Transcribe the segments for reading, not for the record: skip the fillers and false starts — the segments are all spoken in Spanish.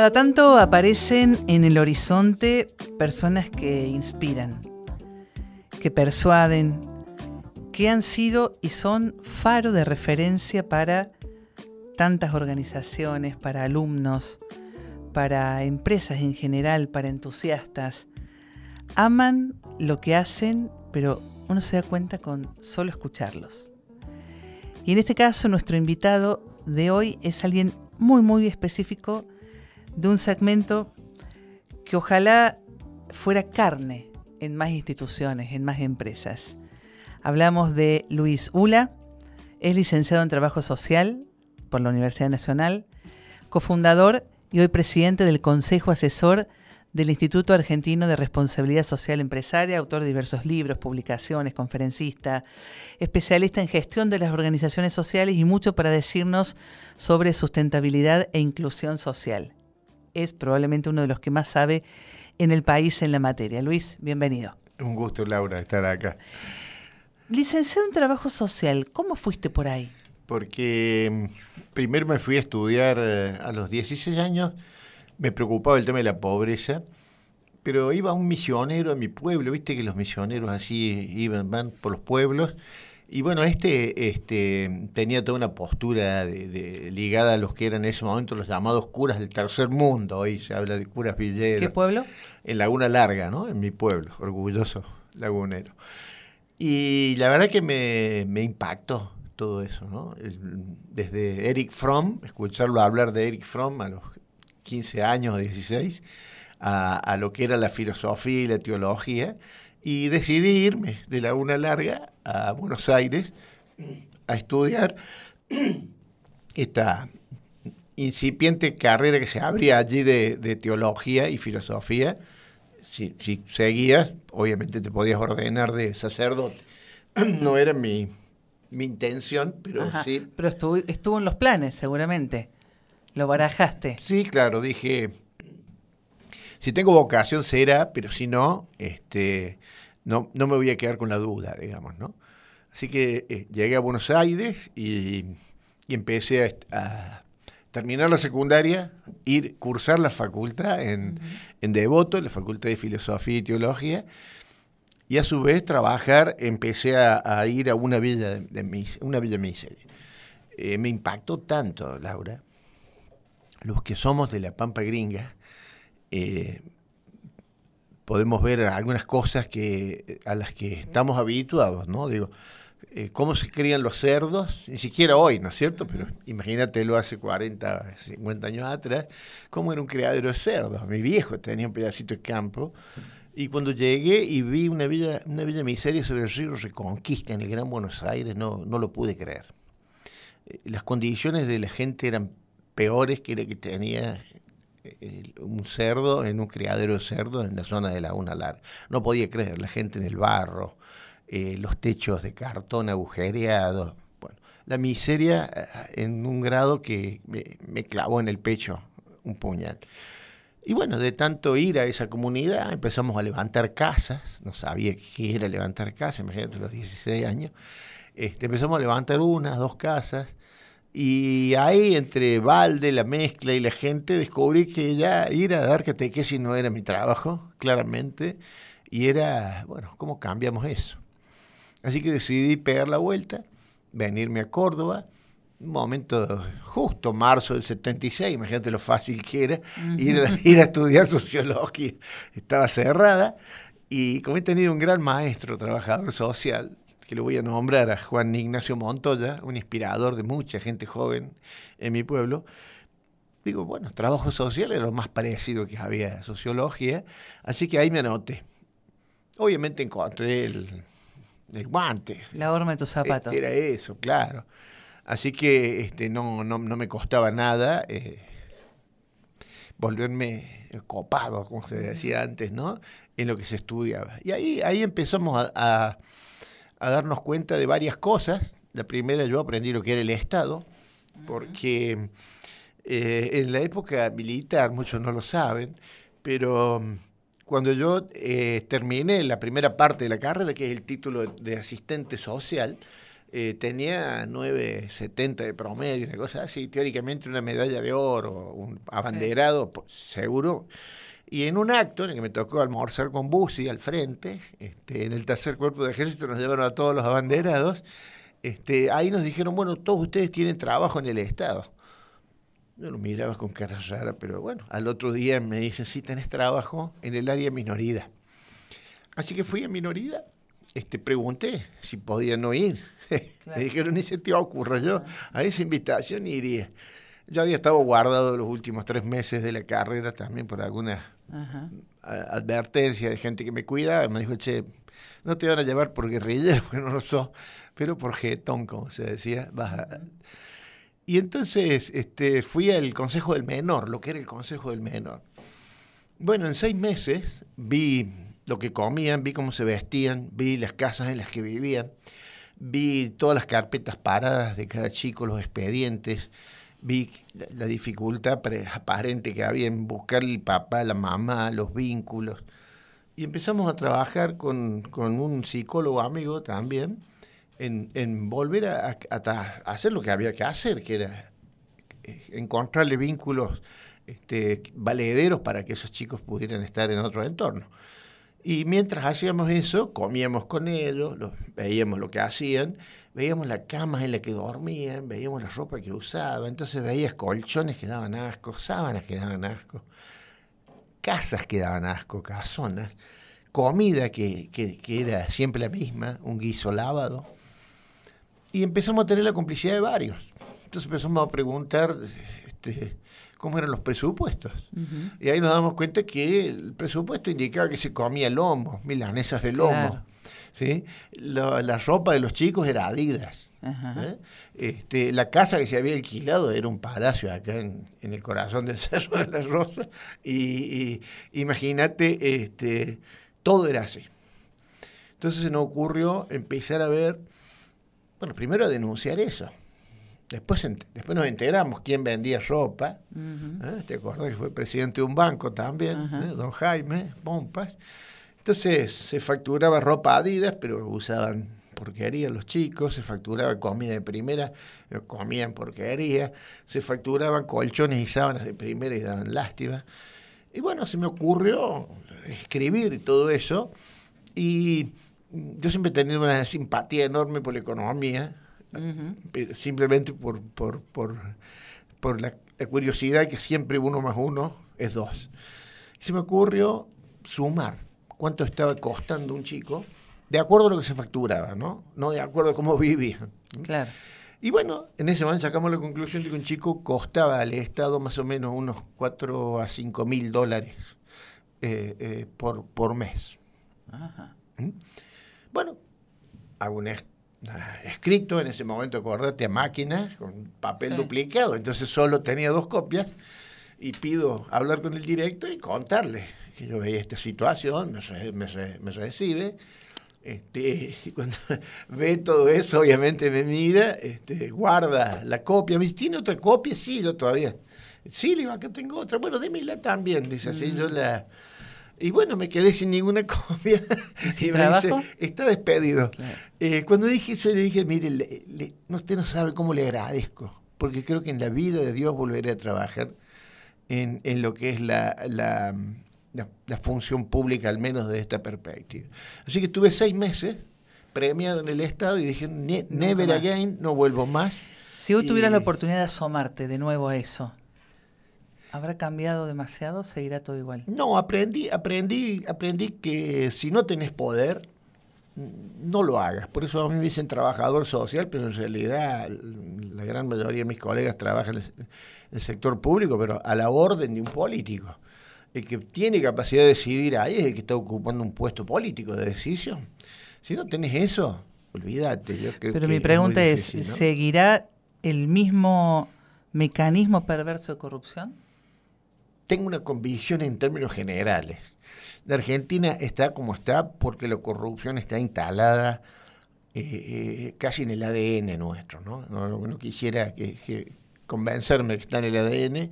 Cada tanto aparecen en el horizonte personas que inspiran, que persuaden, que han sido y son faro de referencia para tantas organizaciones, para alumnos, para empresas en general, para entusiastas. Aman lo que hacen, pero uno se da cuenta con solo escucharlos. Y en este caso, nuestro invitado de hoy es alguien muy específico de un segmento que ojalá fuera carne en más instituciones, en más empresas. Hablamos de Luis Ula, es licenciado en Trabajo Social por la Universidad Nacional, cofundador y hoy presidente del Consejo Asesor del Instituto Argentino de Responsabilidad Social Empresaria, autor de diversos libros, publicaciones, conferencista, especialista en gestión de las organizaciones sociales y mucho para decirnos sobre sustentabilidad e inclusión social. Es probablemente uno de los que más sabe en el país en la materia. Luis, bienvenido. Un gusto, Laura, estar acá. Licenciado en Trabajo Social, ¿cómo fuiste por ahí? Porque primero me fui a estudiar a los 16 años, me preocupaba el tema de la pobreza, pero iba un misionero a mi pueblo, viste que los misioneros así van por los pueblos, y bueno, tenía toda una postura ligada a los que eran en ese momento los llamados curas del tercer mundo. Hoy se habla de curas villeros. ¿Qué pueblo? En Laguna Larga, ¿no? En mi pueblo, orgulloso lagunero. Y la verdad que me impactó todo eso, ¿no? Desde Erich Fromm, escucharlo hablar de Erich Fromm a los 15 años o 16, a lo que era la filosofía y la teología, y decidí irme de Laguna Larga a Buenos Aires a estudiar esta incipiente carrera que se abría allí de teología y filosofía. Si seguías, obviamente te podías ordenar de sacerdote. No era mi intención, pero sí. Pero estuvo en los planes, seguramente. ¿Lo barajaste? Sí, claro, dije, si tengo vocación será, pero si no, no me voy a quedar con la duda, digamos, ¿no? Así que llegué a Buenos Aires y empecé a terminar la secundaria, cursar la facultad en Devoto, la Facultad de Filosofía y Teología, y a su vez empecé a ir a una villa miseria. Me impactó tanto, Laura, los que somos de la Pampa Gringa, podemos ver algunas cosas a las que estamos habituados, ¿no? Digo, cómo se crían los cerdos, ni siquiera hoy, ¿no es cierto? Pero imagínatelo hace 40, 50 años atrás, cómo era un criadero de cerdos. Mi viejo tenía un pedacito de campo, y cuando llegué y vi una villa miseria sobre el río Reconquista en el Gran Buenos Aires, no lo pude creer. Las condiciones de la gente eran peores que la que tenía un cerdo en un criadero de cerdos en la zona de Laguna Larga. No podía creer, la gente en el barro, los techos de cartón agujereados. Bueno, la miseria en un grado que me clavó en el pecho un puñal. Y bueno, de tanto ir a esa comunidad empezamos a levantar casas. No sabía qué era levantar casas, imagínate, a los 16 años. Empezamos a levantar 1, 2 casas. Y ahí, entre balde, la mezcla y la gente, descubrí que ya ir a dar catequesis no era mi trabajo, claramente, y era, bueno, ¿cómo cambiamos eso? Así que decidí pegar la vuelta, venirme a Córdoba, un momento justo, marzo del 76, imagínate lo fácil que era, ir a estudiar sociología, estaba cerrada, y como he tenido un gran maestro, trabajador social, que le voy a nombrar a Juan Ignacio Montoya, un inspirador de mucha gente joven en mi pueblo, digo, bueno, trabajo social era lo más parecido que había a sociología, así que ahí me anoté. Obviamente encontré el guante. La horma de tus zapatos. Era eso, claro. Así que no me costaba nada volverme copado, como se decía antes, ¿no? En lo que se estudiaba. Y ahí empezamos a darnos cuenta de varias cosas. La primera, yo aprendí lo que era el Estado, porque en la época militar, muchos no lo saben, pero cuando yo terminé la primera parte de la carrera, que es el título de asistente social, tenía 9,70 de promedio, una cosa así, teóricamente una medalla de oro, un abanderado, seguro. Y en un acto en el que me tocó almorzar con Bussi al frente, en el tercer cuerpo de ejército nos llevaron a todos los abanderados, ahí nos dijeron, bueno, todos ustedes tienen trabajo en el Estado. Yo lo miraba con cara rara, pero bueno, al otro día me dicen, sí, tenés trabajo en el área de minoría. Así que fui a minoría, pregunté si podían no ir. Claro. Me dijeron, ni se te ocurra, yo a esa invitación iría. Yo había estado guardado los últimos 3 meses de la carrera también por alguna advertencia de gente que me cuida. Me dijo, che, no te van a llevar por guerrillero, porque no lo sos, pero por jetón, como se decía, vas a... Y entonces fui al Consejo del Menor, lo que era el Consejo del Menor. Bueno, en 6 meses vi lo que comían, vi cómo se vestían, vi las casas en las que vivían, vi todas las carpetas paradas de cada chico, los expedientes, vi la dificultad aparente que había en buscar el papá, la mamá, los vínculos. Y empezamos a trabajar con un psicólogo amigo también, en volver a hacer lo que había que hacer, que era encontrarle vínculos valederos para que esos chicos pudieran estar en otro entorno. Y mientras hacíamos eso, comíamos con ellos, veíamos lo que hacían, veíamos las camas en las que dormían, veíamos la ropa que usaban, entonces veías colchones que daban asco, sábanas que daban asco, casas que daban asco, casonas, comida que era siempre la misma, un guiso lavado. Y empezamos a tener la complicidad de varios. Entonces empezamos a preguntar cómo eran los presupuestos. Y ahí nos damos cuenta que el presupuesto indicaba que se comía lomo, milanesas de lomo. Claro. ¿Sí? La ropa de los chicos era Adidas. La casa que se había alquilado era un palacio acá en el corazón del Cerro de la Rosa. Y imagínate, todo era así. Entonces se nos ocurrió empezar a ver, bueno, primero a denunciar eso. Después nos enteramos quién vendía ropa. ¿Te acordás que fue presidente de un banco también? Don Jaime Pompas. Entonces se facturaba ropa Adidas, pero usaban porquería los chicos. Se facturaba comida de primera, comían porquería. Se facturaban colchones y sábanas de primera y daban lástima. Y bueno, se me ocurrió escribir todo eso. Y yo siempre he tenido una simpatía enorme por la economía. Simplemente por la curiosidad que siempre 1 más 1 es 2. Se me ocurrió sumar cuánto estaba costando un chico de acuerdo a lo que se facturaba, no de acuerdo a cómo vivían. Claro. Y bueno, en ese momento sacamos la conclusión de que un chico costaba al Estado más o menos unos 4 a 5 mil dólares por mes. Bueno, hago un escrito en ese momento, acordate, a máquina, con papel duplicado, entonces solo tenía 2 copias, y pido hablar con el director y contarle que yo veía esta situación, me recibe, y cuando ve todo eso, obviamente me mira, guarda la copia, me dice, ¿tiene otra copia? Sí, yo todavía, sí, le digo, acá tengo otra, bueno, démela también, dice así, yo la... Y bueno, me quedé sin ninguna copia. ¿Y me dice, está despedido. Claro. Cuando dije eso, le dije, mire, usted no sabe cómo le agradezco, porque creo que en la vida de Dios volveré a trabajar en lo que es la función pública, al menos de esta perspectiva. Así que estuve 6 meses premiado en el Estado y dije, never again, no vuelvo más. Si vos tuvieras la oportunidad de asomarte de nuevo a eso, ¿habrá cambiado demasiado? ¿Seguirá todo igual? No, aprendí que si no tenés poder, no lo hagas. Por eso a mí me dicen trabajador social, pero en realidad la gran mayoría de mis colegas trabajan en el sector público, pero a la orden de un político. El que tiene capacidad de decidir ahí es el que está ocupando un puesto político de decisión. Si no tenés eso, olvídate. Yo creo pero que mi pregunta es, difícil, ¿no? ¿seguirá el mismo mecanismo perverso de corrupción? Tengo una convicción en términos generales. La Argentina está como está porque la corrupción está instalada casi en el ADN nuestro, ¿no? No quisiera que convencerme que está en el ADN,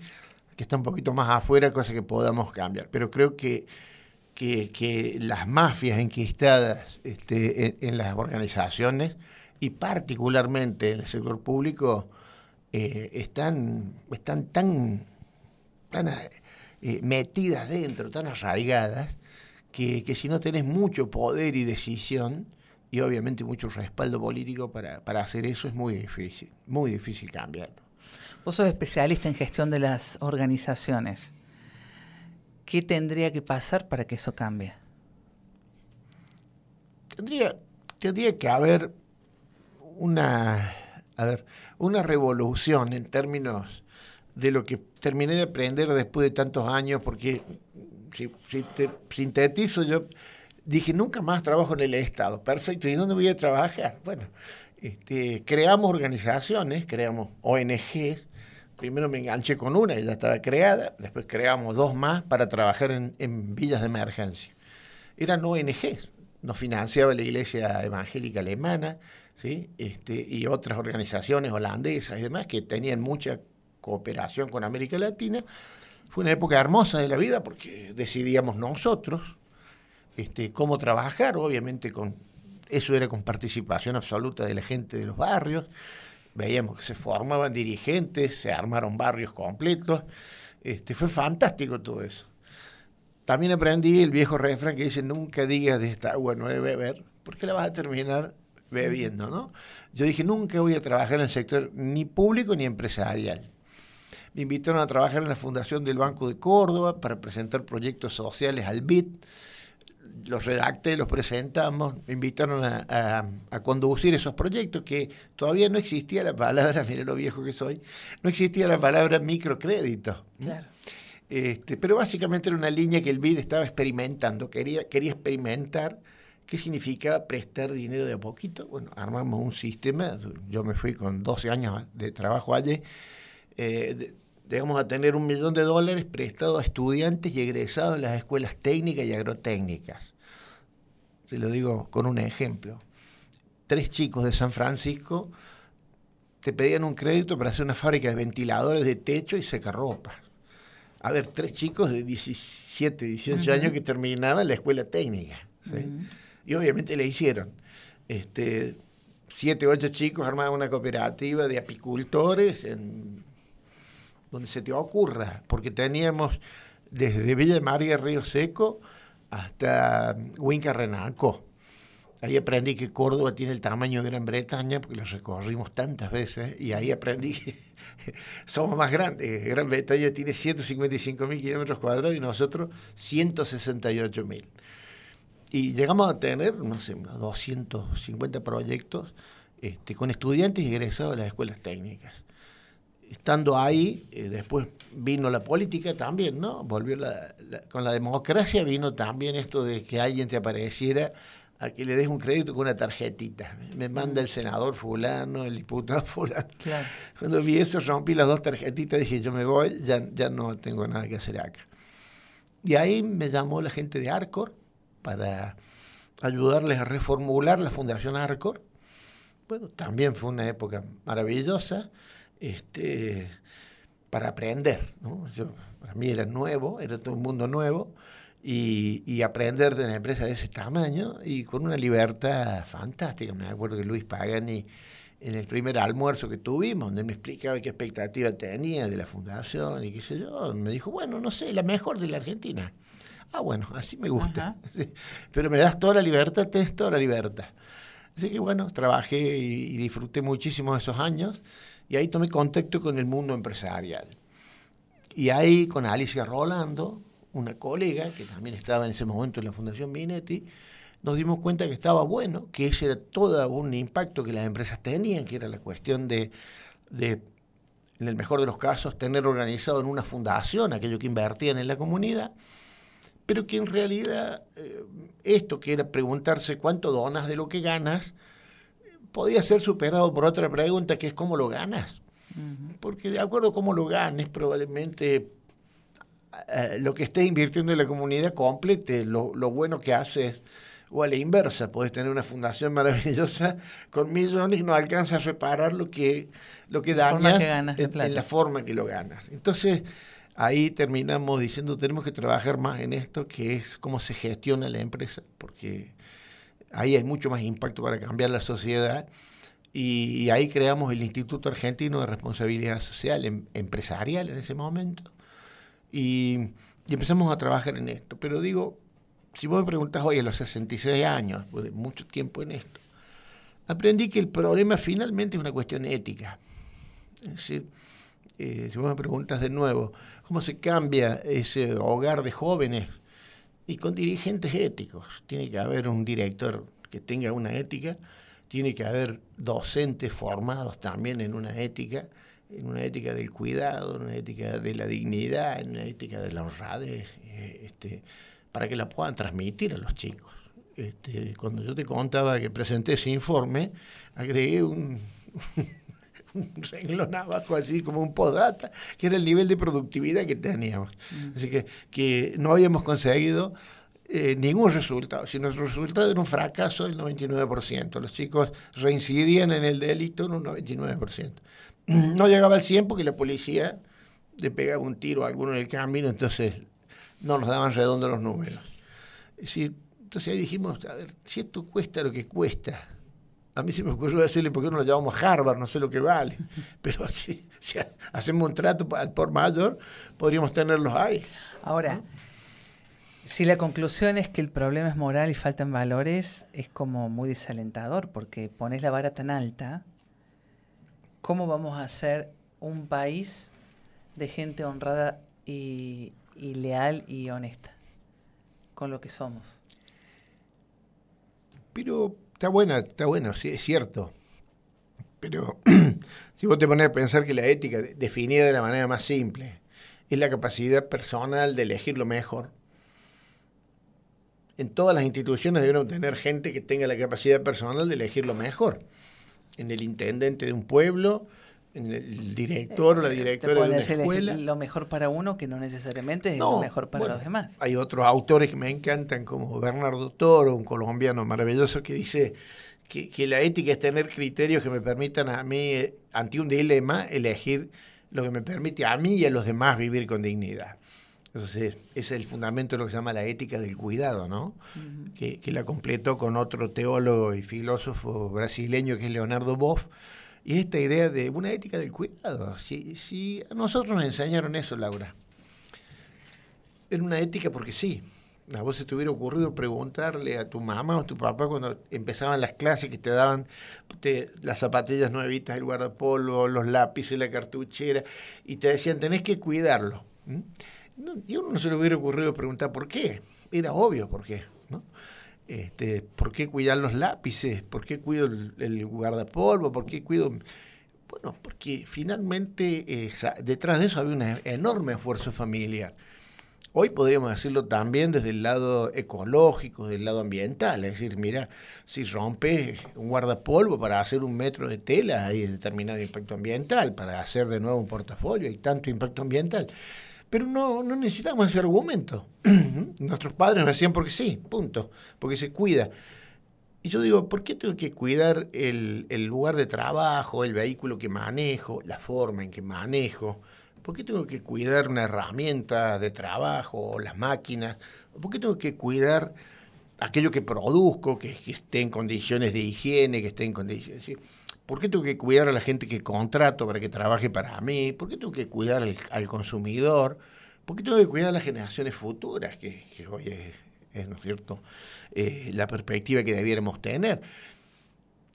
que está un poquito más afuera, cosa que podamos cambiar. Pero creo que las mafias enquistadas en las organizaciones y particularmente en el sector público están tan metidas dentro, tan arraigadas, que si no tenés mucho poder y decisión, y obviamente mucho respaldo político para hacer eso, es muy difícil cambiarlo. Vos sos especialista en gestión de las organizaciones. ¿Qué tendría que pasar para que eso cambie? Tendría que haber una revolución en términos de lo que terminé de aprender después de tantos años, porque si te sintetizo, yo dije, nunca más trabajo en el Estado. Perfecto, ¿y dónde voy a trabajar? Bueno, creamos organizaciones, creamos ONGs. Primero me enganché con una, que ya estaba creada, después creamos 2 más para trabajar en villas de emergencia. Eran ONGs, nos financiaba la Iglesia Evangélica Alemana, ¿sí? Y otras organizaciones holandesas y demás que tenían mucha cooperación con América Latina. Fue una época hermosa de la vida porque decidíamos nosotros cómo trabajar, obviamente eso era con participación absoluta de la gente de los barrios. Veíamos que se formaban dirigentes, se armaron barrios completos. Fue fantástico todo eso. También aprendí el viejo refrán que dice, nunca digas de esta agua no de beber, porque la vas a terminar bebiendo, ¿no? Yo dije, nunca voy a trabajar en el sector ni público ni empresarial. Me invitaron a trabajar en la Fundación del Banco de Córdoba para presentar proyectos sociales al BID. Los redacté, los presentamos, me invitaron a conducir esos proyectos, que todavía no existía la palabra, mire lo viejo que soy, no existía la palabra microcrédito. Claro. Pero básicamente era una línea que el BID estaba experimentando, quería experimentar qué significa prestar dinero de a poquito. Bueno, armamos un sistema, yo me fui con 12 años de trabajo allí, llegamos a tener $1 millón prestado a estudiantes y egresados de las escuelas técnicas y agrotécnicas. Se lo digo con un ejemplo. 3 chicos de San Francisco te pedían un crédito para hacer una fábrica de ventiladores de techo y secarropas. A ver, 3 chicos de 17, 18 años que terminaban la escuela técnica, ¿sí? Y obviamente le hicieron. 7, 8 chicos armaban una cooperativa de apicultores donde se te ocurra, porque teníamos desde Villa María, Río Seco, hasta Huinca Renacó. Ahí aprendí que Córdoba tiene el tamaño de Gran Bretaña, porque lo recorrimos tantas veces, y ahí aprendí que somos más grandes. Gran Bretaña tiene 155.000 kilómetros cuadrados y nosotros 168.000. Y llegamos a tener, no sé, unos 250 proyectos con estudiantes y egresados de las escuelas técnicas. Estando ahí, después vino la política también, ¿no? Volvió con la democracia vino también esto de que alguien te apareciera a que le des un crédito con una tarjetita. Me manda el senador fulano, el diputado fulano. Claro. Cuando vi eso, rompí las 2 tarjetitas, dije, yo me voy, ya no tengo nada que hacer acá. Y ahí me llamó la gente de Arcor para ayudarles a reformular la Fundación Arcor. Bueno, también fue una época maravillosa. Para aprender, ¿no? Para mí era nuevo, era todo un mundo nuevo, y aprender de una empresa de ese tamaño y con una libertad fantástica. Me acuerdo que Luis Pagani, en el primer almuerzo que tuvimos, donde me explicaba qué expectativa tenía de la fundación y qué sé yo, me dijo, bueno, no sé, la mejor de la Argentina. Ah, bueno, así me gusta. Sí. Pero me das toda la libertad, tenés toda la libertad. Así que bueno, trabajé y disfruté muchísimo de esos años. Y ahí tomé contacto con el mundo empresarial. Y ahí con Alicia Rolando, una colega que también estaba en ese momento en la Fundación Minetti, nos dimos cuenta que estaba bueno, que ese era todo un impacto que las empresas tenían, que era la cuestión de, en el mejor de los casos, tener organizado en una fundación aquello que invertían en la comunidad, pero que en realidad esto que era preguntarse cuánto donas de lo que ganas, podía ser superado por otra pregunta, que es cómo lo ganas. Porque de acuerdo a cómo lo ganes, probablemente lo que estés invirtiendo en la comunidad complete lo bueno que haces, o a la inversa, podés tener una fundación maravillosa con millones y no alcanza a reparar lo que dañas en la forma que lo ganas. Entonces, ahí terminamos diciendo, tenemos que trabajar más en esto, que es cómo se gestiona la empresa, porque ahí hay mucho más impacto para cambiar la sociedad Y ahí creamos el Instituto Argentino de Responsabilidad Social Empresarial en ese momento. Y empezamos a trabajar en esto. Pero digo, si vos me preguntás hoy a los 66 años, después de mucho tiempo en esto, aprendí que el problema finalmente es una cuestión ética. Es decir, si vos me preguntas de nuevo, ¿cómo se cambia ese hogar de jóvenes? Y con dirigentes éticos. Tiene que haber un director que tenga una ética, tiene que haber docentes formados también en una ética del cuidado, en una ética de la dignidad, en una ética de la honradez, para que la puedan transmitir a los chicos. Cuando yo te contaba que presenté ese informe, agregué un renglón abajo, así como un postdata, que era el nivel de productividad que teníamos. Así que no habíamos conseguido ningún resultado. Si nuestro resultado era un fracaso del 99%. Los chicos reincidían en el delito en un 99%. No llegaba al 100% porque la policía le pegaba un tiro a alguno en el camino, entonces no nos daban redondos los números. Es decir, entonces ahí dijimos, a ver, si esto cuesta lo que cuesta, a mí se me ocurrió decirle, ¿por qué no lo llamamos Harvard? No sé lo que vale. Pero si hacemos un trato al por mayor, podríamos tenerlos ahí. Ahora, ¿no? Si la conclusión es que el problema es moral y faltan valores, es como muy desalentador, porque pones la vara tan alta. ¿Cómo vamos a hacer un país de gente honrada y leal y honesta con lo que somos? Pero está bueno, sí, es cierto. Pero si vos te pones a pensar que la ética, definida de la manera más simple, es la capacidad personal de elegir lo mejor. En todas las instituciones deben tener gente que tenga la capacidad personal de elegir lo mejor. En el intendente de un pueblo, en el director o la directora de una escuela. Lo mejor para uno que no necesariamente es lo mejor para los demás. Hay otros autores que me encantan, como Bernardo Toro, un colombiano maravilloso, que dice que la ética es tener criterios que me permitan a mí, ante un dilema, elegir lo que me permite a mí y a los demás vivir con dignidad. Entonces, ese es el fundamento de lo que se llama la ética del cuidado, ¿no? Uh-huh. Que la completó con otro teólogo y filósofo brasileño que es Leonardo Boff, y esta idea de una ética del cuidado. Si a nosotros nos enseñaron eso, Laura, era una ética porque sí. A vos se te hubiera ocurrido preguntarle a tu mamá o a tu papá cuando empezaban las clases que te daban las zapatillas nuevitas, el guardapolvo, los lápices, la cartuchera, y te decían, tenés que cuidarlo. No, y a uno no se le hubiera ocurrido preguntar por qué. Era obvio por qué, ¿no? ¿Por qué cuidar los lápices? ¿Por qué cuido el guardapolvo? ¿Por qué cuido...? Bueno, porque finalmente detrás de eso había un enorme esfuerzo familiar. Hoy podríamos decirlo también desde el lado ecológico, del lado ambiental. Es decir, mira, si rompes un guardapolvo para hacer 1 metro de tela, hay determinado impacto ambiental. Para hacer de nuevo un portafolio, hay tanto impacto ambiental. Pero no necesitamos ese argumento. Nuestros padres nos decían porque sí, punto, porque se cuida. Y yo digo, ¿por qué tengo que cuidar el lugar de trabajo, el vehículo que manejo, la forma en que manejo? ¿Por qué tengo que cuidar una herramienta de trabajo o las máquinas? ¿Por qué tengo que cuidar aquello que produzco, que esté en condiciones de higiene, que esté en condiciones... ¿sí? ¿Por qué tengo que cuidar a la gente que contrato para que trabaje para mí? ¿Por qué tengo que cuidar al consumidor? ¿Por qué tengo que cuidar a las generaciones futuras? Que hoy es, ¿no es cierto?, la perspectiva que debiéramos tener.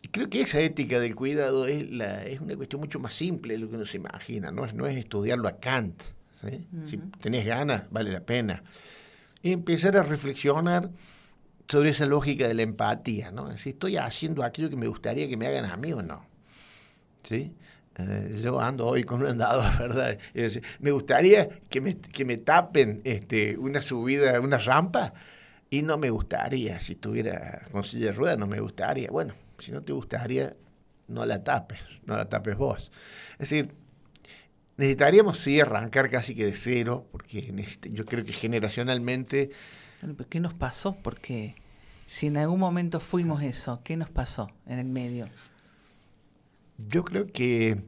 Y creo que esa ética del cuidado es una cuestión mucho más simple de lo que uno se imagina. No es estudiarlo a Kant, ¿sí? Uh-huh. Si tenés ganas, vale la pena. Y empezar a reflexionar sobre esa lógica de la empatía, ¿no? Si estoy haciendo aquello que me gustaría que me hagan a mí o no, ¿sí? Yo ando hoy con un andador, ¿verdad? Me gustaría que me tapen una subida, una rampa, y no me gustaría, si estuviera con silla de ruedas, no me gustaría. Bueno, si no te gustaría, no la tapes vos. Es decir, necesitaríamos sí arrancar casi que de cero, porque yo creo que generacionalmente... ¿Qué nos pasó? Porque si en algún momento fuimos eso, ¿qué nos pasó en el medio? Yo creo que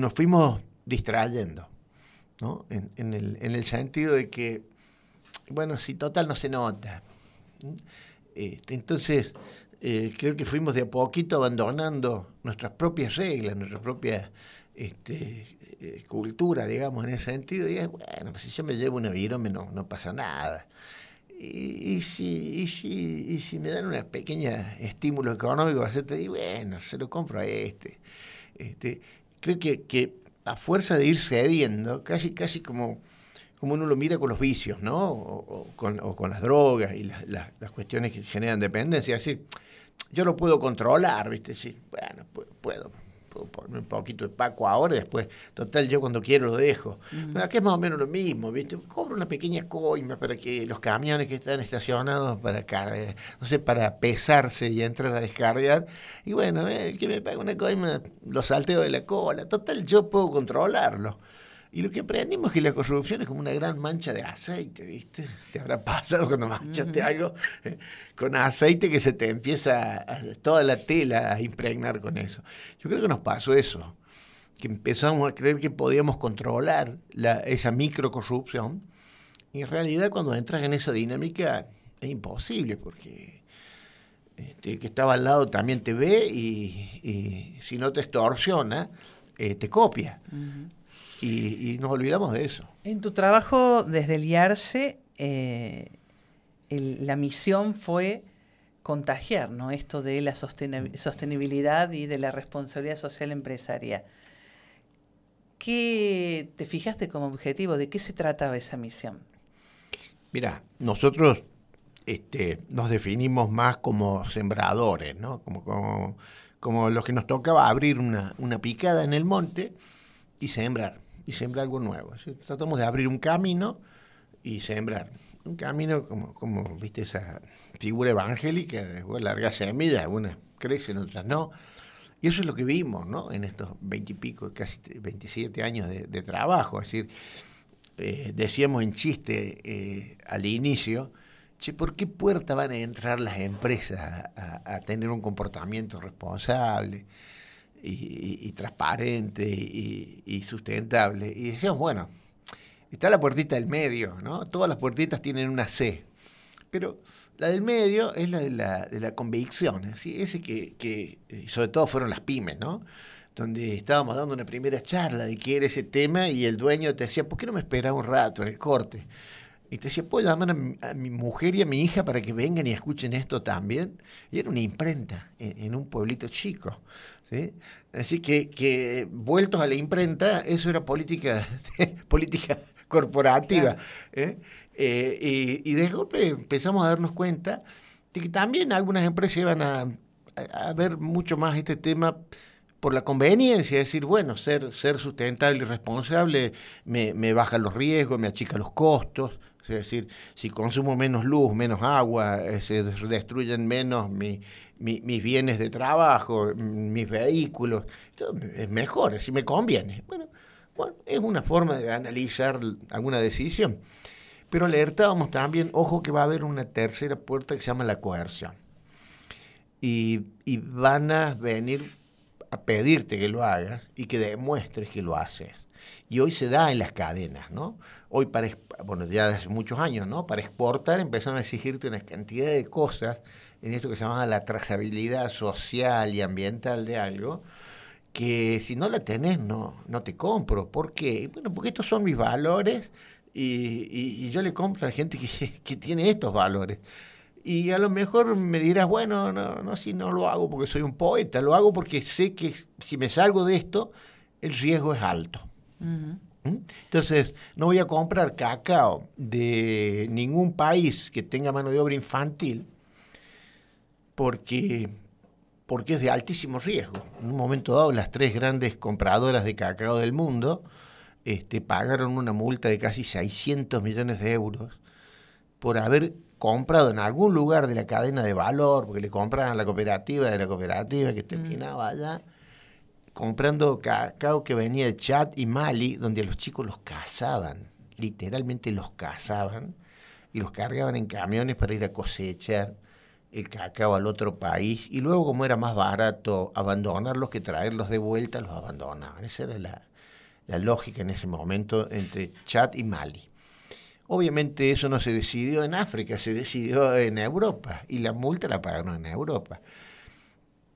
nos fuimos distrayendo, ¿no? En el sentido de que, bueno, si total no se nota. Entonces, creo que fuimos de a poquito abandonando nuestras propias reglas, nuestra propia cultura, digamos, en ese sentido. Y es, bueno, pues si yo me llevo una virome no pasa nada. Y si me dan una pequeña estímulo económico, te digo, bueno, se lo compro a creo que a fuerza de ir cediendo, casi como uno lo mira con los vicios, ¿no? O con las drogas y las cuestiones que generan dependencia. Es decir, yo lo puedo controlar, ¿viste? Sí, bueno, puedo ponerme un poquito de paco ahora y después, total, yo cuando quiero lo dejo. Aquí es más o menos lo mismo, ¿viste? Cobro una pequeña coima para que los camiones que están estacionados para cargar, no sé, para pesarse y entrar a descargar, y bueno, el que me paga una coima lo salteo de la cola, total, yo puedo controlarlo. Y lo que aprendimos es que la corrupción es como una gran mancha de aceite, ¿viste? Te habrá pasado cuando manchaste algo con aceite que se te empieza toda la tela a impregnar con eso. Yo creo que nos pasó eso, que empezamos a creer que podíamos controlar esa microcorrupción, y en realidad cuando entras en esa dinámica es imposible, porque el que estaba al lado también te ve y si no te extorsiona, te copia. Y nos olvidamos de eso. En tu trabajo desde el IARSE, la misión fue contagiar, ¿no? Esto de la sostenibilidad y de la responsabilidad social empresaria. ¿Qué te fijaste como objetivo? ¿De qué se trataba esa misión? Mira, nosotros nos definimos más como sembradores, ¿no? Como los que nos tocaba abrir una picada en el monte y sembrar algo nuevo. ¿Sí? Tratamos de abrir un camino y sembrar. Un camino como viste, esa figura evangélica, después largas semillas, algunas crecen, otras no. Y eso es lo que vimos, ¿no? En estos 20 y pico, casi 27 años de trabajo. Es decir, decíamos en chiste al inicio, che, ¿por qué puerta van a entrar las empresas a tener un comportamiento responsable y transparente y sustentable? Y decíamos, bueno, está la puertita del medio, ¿no? Todas las puertitas tienen una C, pero la del medio es la de la convicción, ¿sí? Ese que sobre todo fueron las pymes, ¿no? Donde estábamos dando una primera charla de qué era ese tema y el dueño te decía, ¿por qué no me esperaba un rato en el corte? Y te decía, ¿puedo llamar a mi mujer y a mi hija para que vengan y escuchen esto también? Y era una imprenta en un pueblito chico, ¿sí? Así que vueltos a la imprenta, eso era política corporativa. Claro. Y de golpe empezamos a darnos cuenta de que también algunas empresas iban a ver mucho más este tema por la conveniencia, es decir, bueno, ser sustentable y responsable me baja los riesgos, me achica los costos. Es decir, si consumo menos luz, menos agua, se destruyen menos mis bienes de trabajo, mis vehículos, es mejor, si me conviene. Bueno, es una forma de analizar alguna decisión. Pero alertábamos también, ojo que va a haber una tercera puerta que se llama la coerción. Y van a venir a pedirte que lo hagas y que demuestres que lo haces. Y hoy se da en las cadenas, ¿no? Hoy ya hace muchos años, ¿no? Para exportar empezaron a exigirte una cantidad de cosas en esto que se llama la trazabilidad social y ambiental de algo, que si no la tenés no te compro. ¿Por qué? Bueno, porque estos son mis valores y yo le compro a la gente que tiene estos valores. Y a lo mejor me dirás, bueno, si no lo hago porque soy un poeta, lo hago porque sé que si me salgo de esto, el riesgo es alto. Uh-huh. Entonces, no voy a comprar cacao de ningún país que tenga mano de obra infantil porque es de altísimo riesgo. En un momento dado, las 3 grandes compradoras de cacao del mundo pagaron una multa de casi 600 millones de euros por haber comprado en algún lugar de la cadena de valor, porque le compraban a la cooperativa de la cooperativa que terminaba allá, comprando cacao que venía de Chad y Mali, donde a los chicos los cazaban, literalmente los cazaban, y los cargaban en camiones para ir a cosechar el cacao al otro país, y luego, como era más barato abandonarlos que traerlos de vuelta, los abandonaban. Esa era la lógica en ese momento entre Chad y Mali. Obviamente eso no se decidió en África, se decidió en Europa y la multa la pagaron en Europa.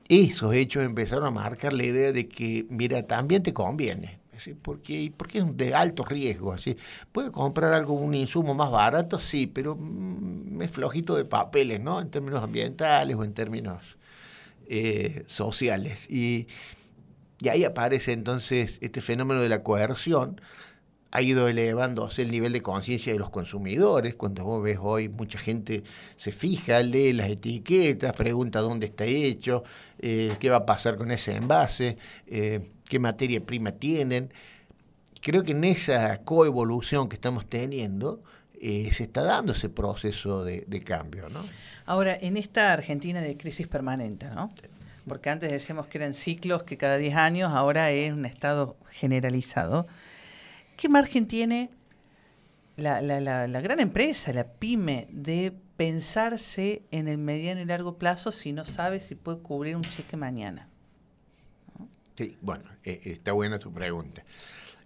Esos hechos empezaron a marcar la idea de que, mira, también te conviene, ¿sí? Porque es de alto riesgo. ¿Sí? Puede comprar algo, un insumo más barato, sí, pero es flojito de papeles, ¿no? En términos ambientales o en términos sociales. Y ahí aparece entonces este fenómeno de la coerción. Ha ido elevándose el nivel de conciencia de los consumidores. Cuando vos ves hoy, mucha gente se fija, lee las etiquetas, pregunta dónde está hecho, qué va a pasar con ese envase, qué materia prima tienen. Creo que en esa coevolución que estamos teniendo se está dando ese proceso de cambio, ¿no? Ahora, en esta Argentina de crisis permanente, ¿no? Sí. Porque antes decíamos que eran ciclos que cada 10 años, ahora es un estado generalizado. ¿Qué margen tiene la gran empresa, la pyme, de pensarse en el mediano y largo plazo si no sabe si puede cubrir un cheque mañana? ¿No? Sí, bueno, está buena tu pregunta.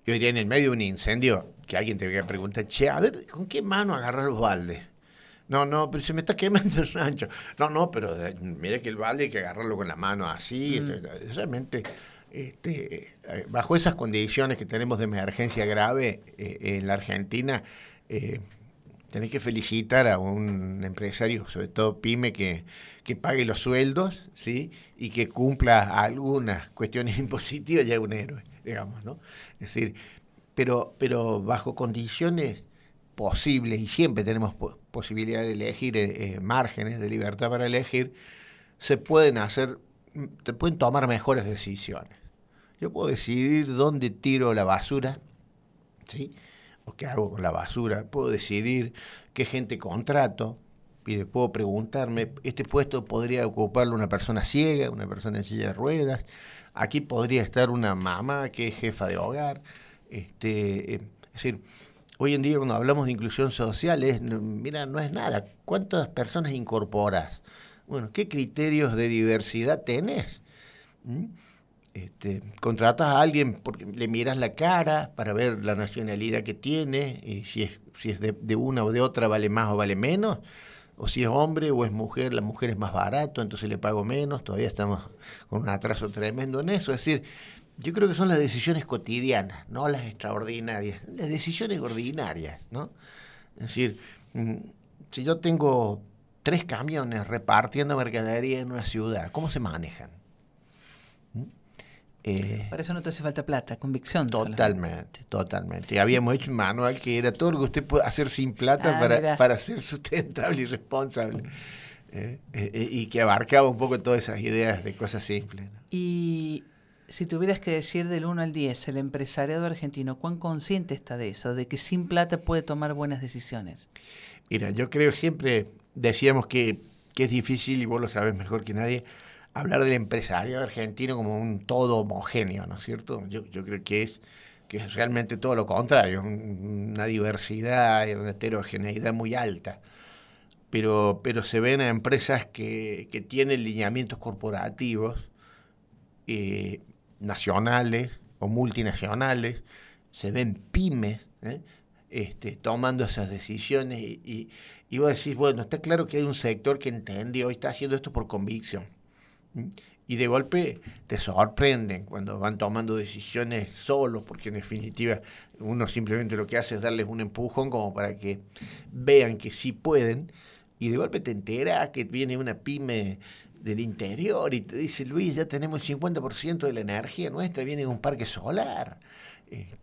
Yo diría, en el medio de un incendio, que alguien te venga a preguntar, che, a ver, ¿con qué mano agarrar los baldes? No, pero se me está quemando el rancho. No, pero mira que el balde hay que agarrarlo con la mano así. Realmente, bajo esas condiciones que tenemos de emergencia grave en la Argentina, tenés que felicitar a un empresario, sobre todo pyme, que pague los sueldos, ¿sí? Y que cumpla algunas cuestiones impositivas, ya es un héroe, digamos, ¿no? Es decir, pero bajo condiciones posibles, y siempre tenemos posibilidad de elegir, márgenes de libertad para elegir, se pueden tomar mejores decisiones. Yo puedo decidir dónde tiro la basura, ¿sí? O qué hago con la basura. Puedo decidir qué gente contrato. Y puedo preguntarme, ¿este puesto podría ocuparlo una persona ciega, una persona en silla de ruedas? Aquí podría estar una mamá que es jefa de hogar. Es decir, hoy en día cuando hablamos de inclusión social, mira, no es nada. ¿Cuántas personas incorporas? Bueno, ¿qué criterios de diversidad tenés? Contratas a alguien porque le miras la cara para ver la nacionalidad que tiene, y si es de una o de otra vale más o vale menos, o si es hombre o es mujer, la mujer es más barato, entonces le pago menos. Todavía estamos con un atraso tremendo en eso. Es decir, yo creo que son las decisiones cotidianas, no las extraordinarias, las decisiones ordinarias, ¿no? Es decir, si yo tengo 3 camiones repartiendo mercadería en una ciudad, ¿cómo se manejan? Para eso no te hace falta plata, convicción. Totalmente. Y habíamos hecho un manual que era todo lo que usted puede hacer sin plata para ser sustentable y responsable. Y que abarcaba un poco todas esas ideas de cosas simples, ¿no? Y si tuvieras que decir del 1 al 10, el empresariado argentino, ¿cuán consciente está de eso? De que sin plata puede tomar buenas decisiones. Mira, yo creo, siempre decíamos que es difícil, y vos lo sabés mejor que nadie, hablar del empresariado argentino como un todo homogéneo, ¿no es cierto? Yo creo que es realmente todo lo contrario, una diversidad y una heterogeneidad muy alta. Pero se ven a empresas que tienen lineamientos corporativos, nacionales o multinacionales, se ven pymes, tomando esas decisiones y vos decís, bueno, está claro que hay un sector que entendió y está haciendo esto por convicción. Y de golpe te sorprenden cuando van tomando decisiones solos, porque en definitiva uno simplemente lo que hace es darles un empujón como para que vean que sí pueden, y de golpe te enteras que viene una pyme del interior y te dice, Luis, ya tenemos el 50% de la energía nuestra, viene de un parque solar.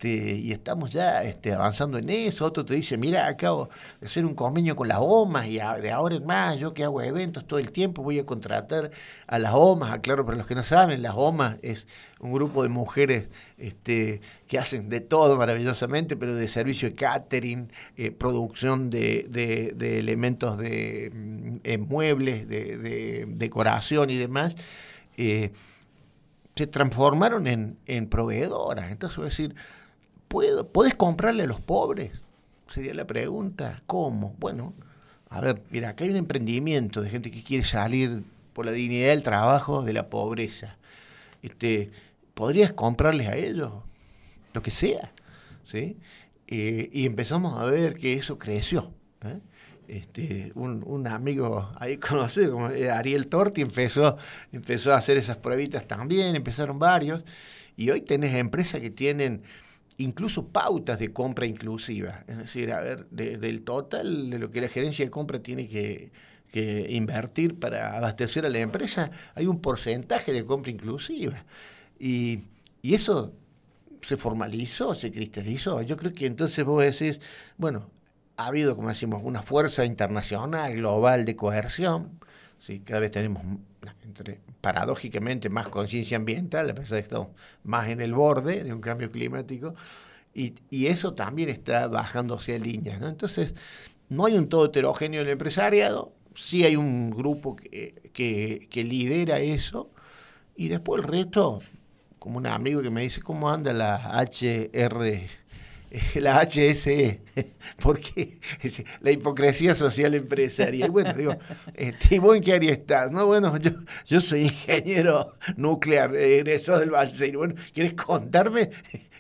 Y estamos ya avanzando en eso. Otro te dice, mira, acabo de hacer un convenio con las OMAS y de ahora en más, yo que hago eventos todo el tiempo, voy a contratar a las OMAS. Aclaro para los que no saben, las OMAS es un grupo de mujeres que hacen de todo maravillosamente, pero de servicio de catering, producción de elementos de muebles, de decoración y demás. Se transformaron en proveedoras. Entonces voy a decir, ¿podés comprarle a los pobres? Sería la pregunta. ¿Cómo? Bueno, a ver, mira, acá hay un emprendimiento de gente que quiere salir por la dignidad del trabajo de la pobreza. ¿Podrías comprarles a ellos lo que sea? ¿Sí? Y empezamos a ver que eso creció. Un amigo ahí conocido como Ariel Torti empezó a hacer esas pruebitas también, empezaron varios, y hoy tenés empresas que tienen incluso pautas de compra inclusiva, es decir, a ver, del total de lo que la gerencia de compra tiene que invertir para abastecer a la empresa, hay un porcentaje de compra inclusiva, y eso se formalizó, se cristalizó. Yo creo que entonces vos decís, bueno, ha habido, como decimos, una fuerza internacional, global de coerción, ¿sí? Cada vez tenemos, paradójicamente, más conciencia ambiental, a pesar de que estamos más en el borde de un cambio climático, y eso también está bajando hacia líneas, ¿no? Entonces, no hay un todo heterogéneo en el empresariado, sí hay un grupo que lidera eso, y después el resto, como un amigo que me dice, ¿cómo anda la HSE? Porque la hipocresía social empresarial. Bueno, digo, ¿y vos en qué área estás? No, bueno, yo soy ingeniero nuclear, egresado del Balseiro. Bueno, ¿quieres contarme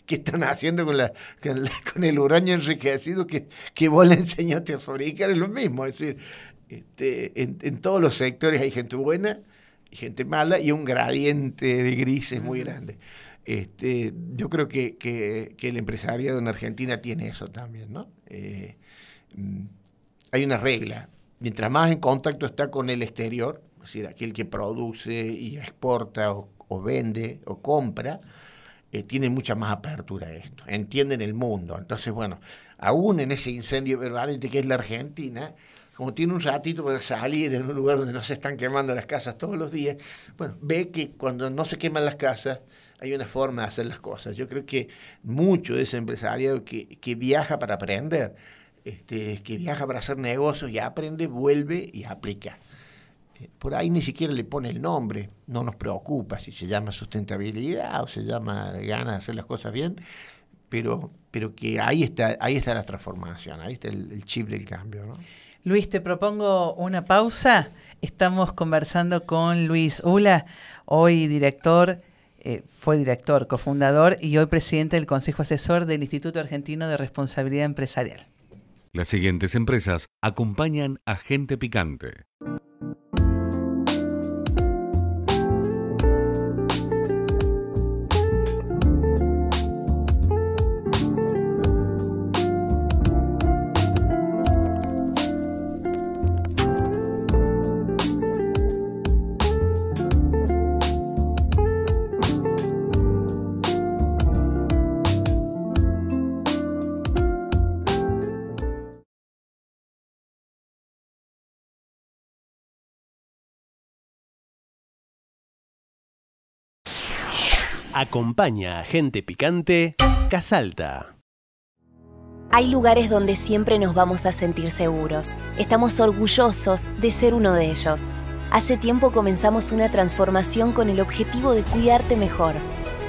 qué están haciendo con el uranio enriquecido que vos le enseñaste a fabricar? Es lo mismo, es decir, en todos los sectores hay gente buena y gente mala y un gradiente de grises muy grande. Yo creo que el empresariado en Argentina tiene eso también, ¿no? Hay una regla, mientras más en contacto está con el exterior, es decir, aquel que produce y exporta o vende o compra, tiene mucha más apertura a esto, entienden el mundo. Entonces, bueno, aún en ese incendio permanente que es la Argentina, como tiene un ratito para salir en un lugar donde no se están quemando las casas todos los días, bueno, ve que cuando no se queman las casas hay una forma de hacer las cosas. Yo creo que mucho de ese empresariado que viaja para aprender, que viaja para hacer negocios y aprende, vuelve y aplica. Por ahí ni siquiera le pone el nombre, no nos preocupa si se llama sustentabilidad o se llama ganas de hacer las cosas bien, pero que ahí está la transformación, ahí está el chip del cambio, ¿no? Luis, te propongo una pausa. Estamos conversando con Luis Ula, hoy fue director, cofundador y hoy presidente del Consejo Asesor del Instituto Argentino de Responsabilidad Empresarial. Las siguientes empresas acompañan a Gente Picante. Acompaña a Gente Picante, Casalta. Hay lugares donde siempre nos vamos a sentir seguros. Estamos orgullosos de ser uno de ellos. Hace tiempo comenzamos una transformación con el objetivo de cuidarte mejor,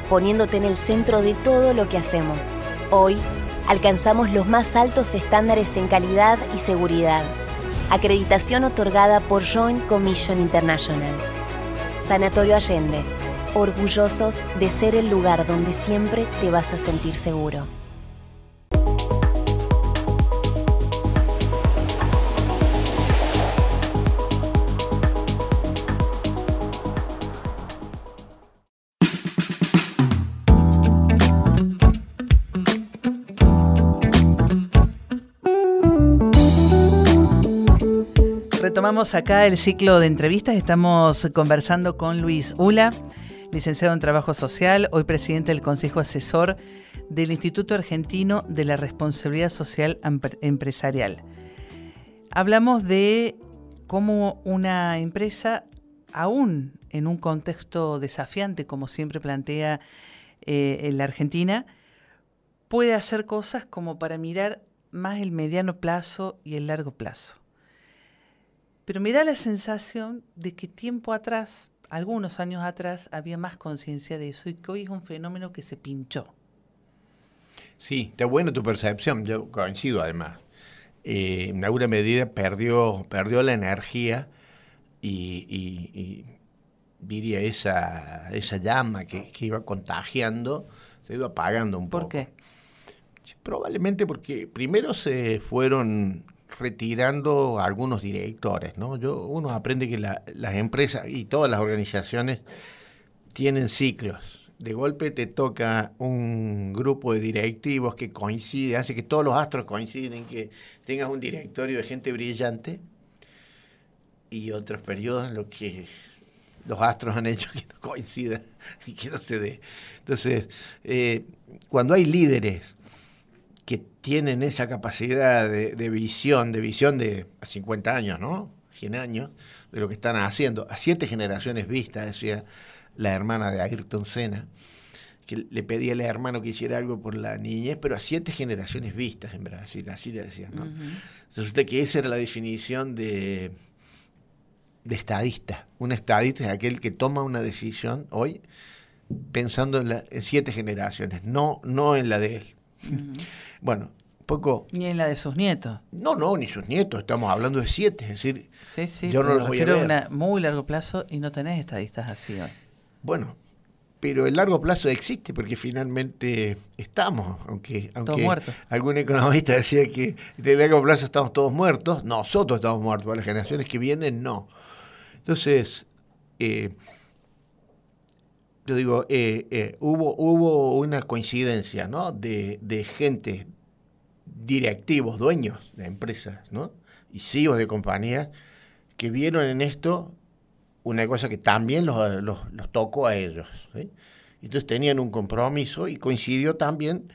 poniéndote en el centro de todo lo que hacemos. Hoy, alcanzamos los más altos estándares en calidad y seguridad. Acreditación otorgada por Joint Commission International. Sanatorio Allende. Orgullosos de ser el lugar donde siempre te vas a sentir seguro. Retomamos acá el ciclo de entrevistas. Estamos conversando con Luis Ula, licenciado en Trabajo Social, hoy presidente del Consejo Asesor del Instituto Argentino de la Responsabilidad Social Empresarial. Hablamos de cómo una empresa, aún en un contexto desafiante, como siempre plantea la Argentina, puede hacer cosas como para mirar más el mediano plazo y el largo plazo. Pero me da la sensación de que tiempo atrás, algunos años atrás, había más conciencia de eso y que hoy es un fenómeno que se pinchó. Sí, está buena tu percepción, yo coincido además. En alguna medida perdió la energía y diría esa llama que iba contagiando, se iba apagando un poco. ¿Por qué? Probablemente porque primero se fueron retirando algunos directores, ¿no? Uno aprende que las empresas y todas las organizaciones tienen ciclos. De golpe te toca un grupo de directivos que coincide, hace que todos los astros coinciden en que tengas un directorio de gente brillante, y otros periodos en los que los astros han hecho que no coincida y que no se dé. Entonces, cuando hay líderes que tienen esa capacidad de visión de a 50 años, ¿no? 100 años, de lo que están haciendo, a 7 generaciones vistas, decía la hermana de Ayrton Senna, que le pedía al hermano que hiciera algo por la niñez, pero a 7 generaciones vistas en Brasil, así le decían, ¿no? Resulta que esa era la definición de estadista. Un estadista es aquel que toma una decisión hoy pensando en 7 generaciones, no en la de él. Bueno, poco... Ni en la de sus nietos. No, ni sus nietos, estamos hablando de 7, es decir, Sí, yo no los voy a ver. a muy largo plazo y no tenés estadistas así hoy. Bueno, pero el largo plazo existe porque finalmente estamos, aunque todos muertos. Algún economista decía que de largo plazo estamos todos muertos, nosotros estamos muertos, las generaciones que vienen no. Entonces, yo digo, hubo una coincidencia, ¿no? de gente, directivos, dueños de empresas, ¿no? Y CEOs de compañías que vieron en esto una cosa que también los tocó a ellos, ¿sí? Entonces tenían un compromiso y coincidió también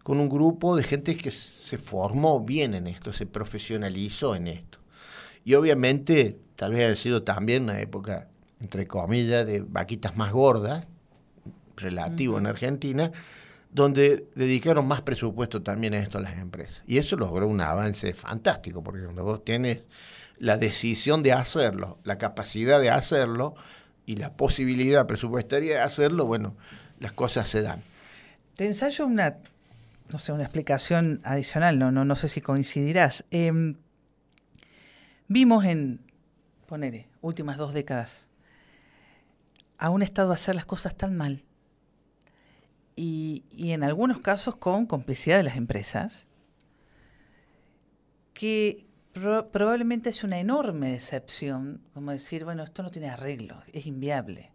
con un grupo de gente que se formó bien en esto, se profesionalizó en esto. Y obviamente, tal vez haya sido también una época, entre comillas, de vaquitas más gordas, relativo en Argentina, donde dedicaron más presupuesto también a esto a las empresas. Y eso logró un avance fantástico, porque cuando vos tienes la decisión de hacerlo, la capacidad de hacerlo y la posibilidad presupuestaria de hacerlo, bueno, las cosas se dan. Te ensayo una explicación adicional, no sé si coincidirás. Vimos ponele, últimas 2 décadas, a un Estado hacer las cosas tan mal y en algunos casos con complicidad de las empresas, que probablemente es una enorme decepción, como decir, bueno, esto no tiene arreglo, es inviable.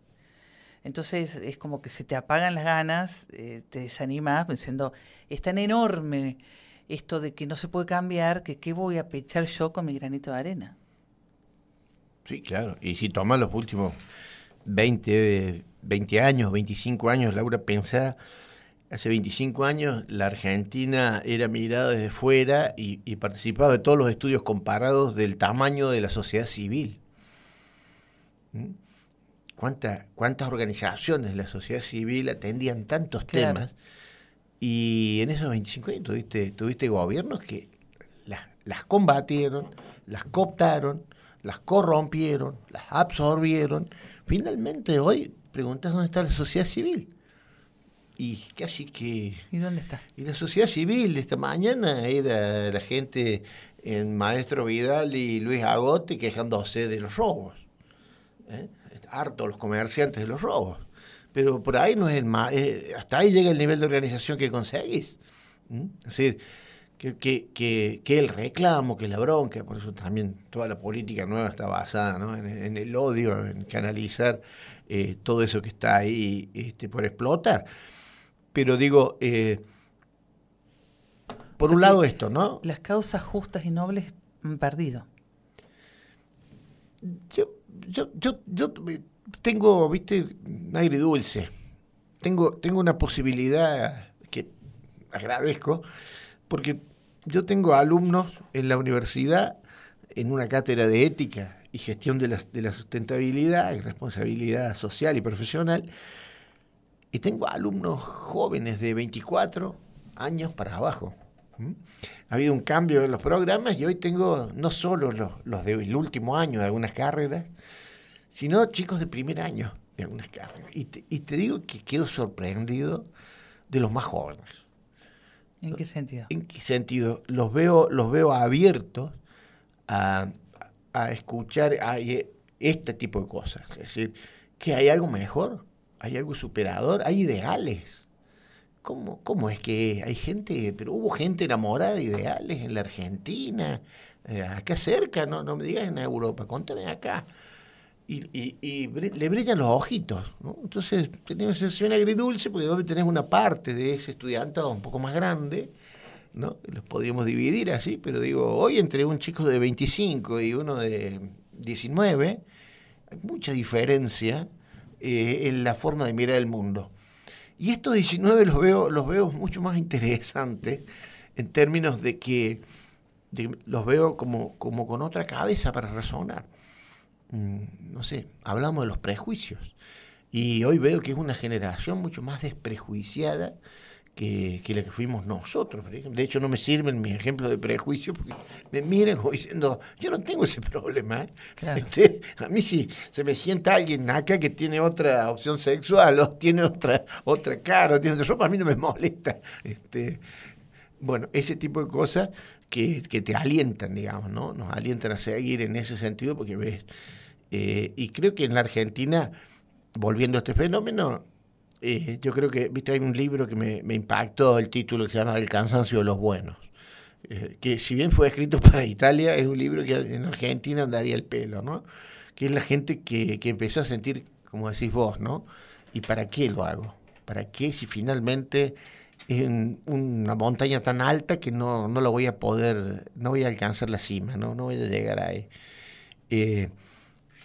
Entonces es como que se te apagan las ganas, te desanimas diciendo, es tan enorme esto de que no se puede cambiar, que qué voy a pechar yo con mi granito de arena. Sí, claro. Y si tomas los últimos 20 años, 25 años, Laura, pensá, hace 25 años la Argentina era mirada desde fuera y participaba de todos los estudios comparados del tamaño de la sociedad civil. ¿Cuántas organizaciones de la sociedad civil atendían tantos temas? Y en esos 25 años tuviste gobiernos que las combatieron, las cooptaron, las corrompieron, las absorbieron. Finalmente hoy preguntas dónde está la sociedad civil. Y casi que... ¿Y dónde está? Y la sociedad civil esta mañana era la gente en Maestro Vidal y Luis Agote quejándose de los robos. Harto los comerciantes de los robos. Pero por ahí no es hasta ahí llega el nivel de organización que conseguís. Es decir, que el reclamo, que la bronca, por eso también toda la política nueva está basada, ¿no? en el odio, en canalizar todo eso que está ahí por explotar. Pero digo, por un lado esto, ¿no? Las causas justas y nobles han perdido. Yo tengo, viste, aire dulce. Tengo una posibilidad que agradezco, porque yo tengo alumnos en la universidad, en una cátedra de ética y gestión de la sustentabilidad y responsabilidad social y profesional, y tengo alumnos jóvenes de 24 años para abajo. Ha habido un cambio en los programas y hoy tengo no solo los del último año de algunas carreras, sino chicos de primer año de algunas carreras. Y te digo que quedo sorprendido de los más jóvenes. ¿En qué sentido? ¿En qué sentido? Los veo abiertos a escuchar este tipo de cosas. Es decir, que hay algo mejor, hay algo superador, hay ideales. ¿cómo es que hay gente, pero hubo gente enamorada de ideales en la Argentina, acá cerca, no me digas en Europa, contame acá. Y le brillan los ojitos, ¿no? Entonces tenía una sensación agridulce porque vos tenés una parte de ese estudiantado un poco más grande, ¿no? Los podríamos dividir así, pero digo, hoy entre un chico de 25 y uno de 19, hay mucha diferencia en la forma de mirar el mundo. Y estos 19 los veo mucho más interesantes en términos de que los veo como con otra cabeza para razonar. No sé, hablamos de los prejuicios. Y hoy veo que es una generación mucho más desprejuiciada que la que fuimos nosotros. De hecho, no me sirven mis ejemplos de prejuicio porque me miran como diciendo, yo no tengo ese problema. Claro. A mí si se me sienta alguien acá que tiene otra opción sexual o tiene otra cara o tiene otra ropa, a mí no me molesta. Bueno, ese tipo de cosas que te alientan, digamos, ¿no? Nos alientan a seguir en ese sentido porque ves. Y creo que en la Argentina, volviendo a este fenómeno, yo creo que, viste, hay un libro que me impactó, el título que se llama El cansancio de los buenos, que si bien fue escrito para Italia, es un libro que en Argentina andaría el pelo, ¿no? Que es la gente que empezó a sentir, como decís vos, ¿no? ¿Y para qué lo hago? ¿Para qué si finalmente es una montaña tan alta que no la voy a poder, no voy a alcanzar la cima, no voy a llegar ahí?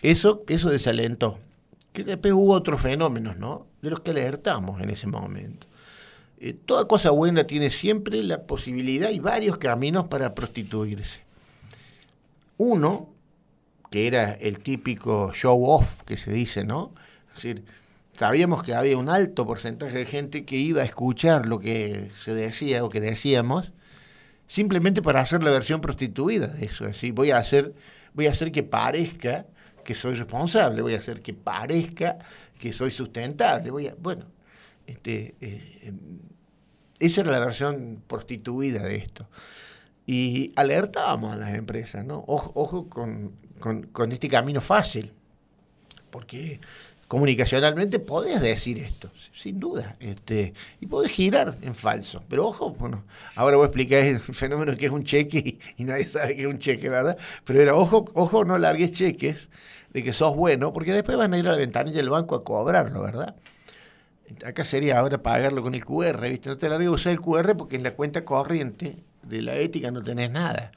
Eso desalentó. Que después hubo otros fenómenos, ¿no? De los que alertamos en ese momento. Toda cosa buena tiene siempre la posibilidad y varios caminos para prostituirse. Uno, que era el típico show off que se dice, ¿no? Es decir, sabíamos que había un alto porcentaje de gente que iba a escuchar lo que se decía o que decíamos, simplemente para hacer la versión prostituida de eso. Es decir, voy a hacer que parezca que soy responsable, voy a hacer que parezca que soy sustentable. Esa era la versión prostituida de esto. Y alertábamos a las empresas, ¿no? Ojo con este camino fácil, porque comunicacionalmente podés decir esto, sin duda, y podés girar en falso. Pero ojo, bueno, ahora voy a explicar el fenómeno que es un cheque y nadie sabe que es un cheque, ¿verdad? Pero era, ojo, no largues cheques de que sos bueno, porque después van a ir a la ventanilla del banco a cobrarlo, ¿verdad? Acá sería ahora pagarlo con el QR, ¿viste? No te largues a usar el QR porque en la cuenta corriente de la ética no tenés nada.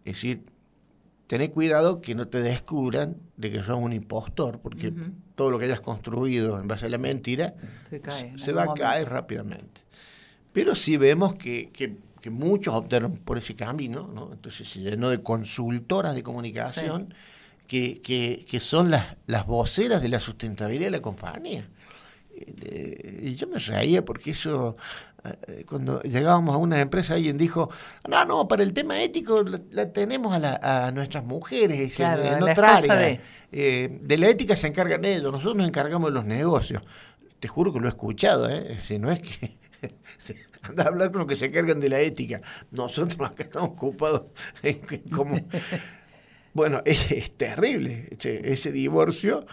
Es decir, tenés cuidado que no te descubran de que sos un impostor, porque todo lo que hayas construido en base a la mentira se va a caer rápidamente. Pero sí vemos que muchos optaron por ese camino, ¿no? Entonces se llenó de consultoras de comunicación que son las voceras de la sustentabilidad de la compañía. Y yo me reía porque eso, cuando llegábamos a una empresa, alguien dijo, no, para el tema ético la tenemos a nuestras mujeres, claro, en la otra esposa área. De la ética se encargan ellos, nosotros nos encargamos de los negocios. Te juro que lo he escuchado, si no es que anda a hablar con los que se encargan de la ética. Nosotros acá estamos ocupados en cómo... Bueno, es terrible ese divorcio.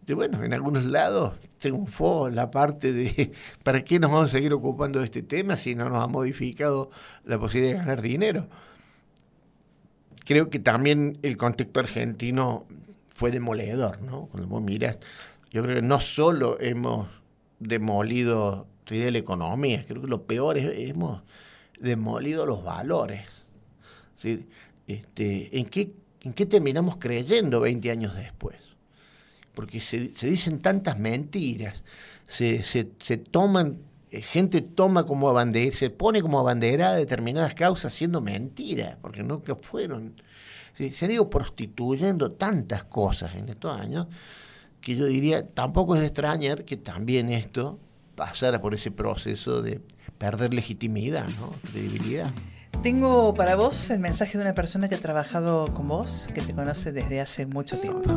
Bueno, en algunos lados triunfó la parte de ¿para qué nos vamos a seguir ocupando de este tema si no nos ha modificado la posibilidad de ganar dinero? Creo que también el contexto argentino fue demoledor, ¿no? Cuando vos miras, yo creo que no solo hemos demolido la economía, creo que lo peor es hemos demolido los valores. ¿Sí? ¿En qué terminamos creyendo 20 años después? Porque se dicen tantas mentiras, se toman, gente toma como abanderada, se pone como abanderada determinadas causas siendo mentiras, porque nunca fueron. Se han ido prostituyendo tantas cosas en estos años, que yo diría, tampoco es de extrañar que también esto pasara por ese proceso de perder legitimidad, ¿no? Credibilidad. Tengo para vos el mensaje de una persona que ha trabajado con vos, que te conoce desde hace mucho tiempo.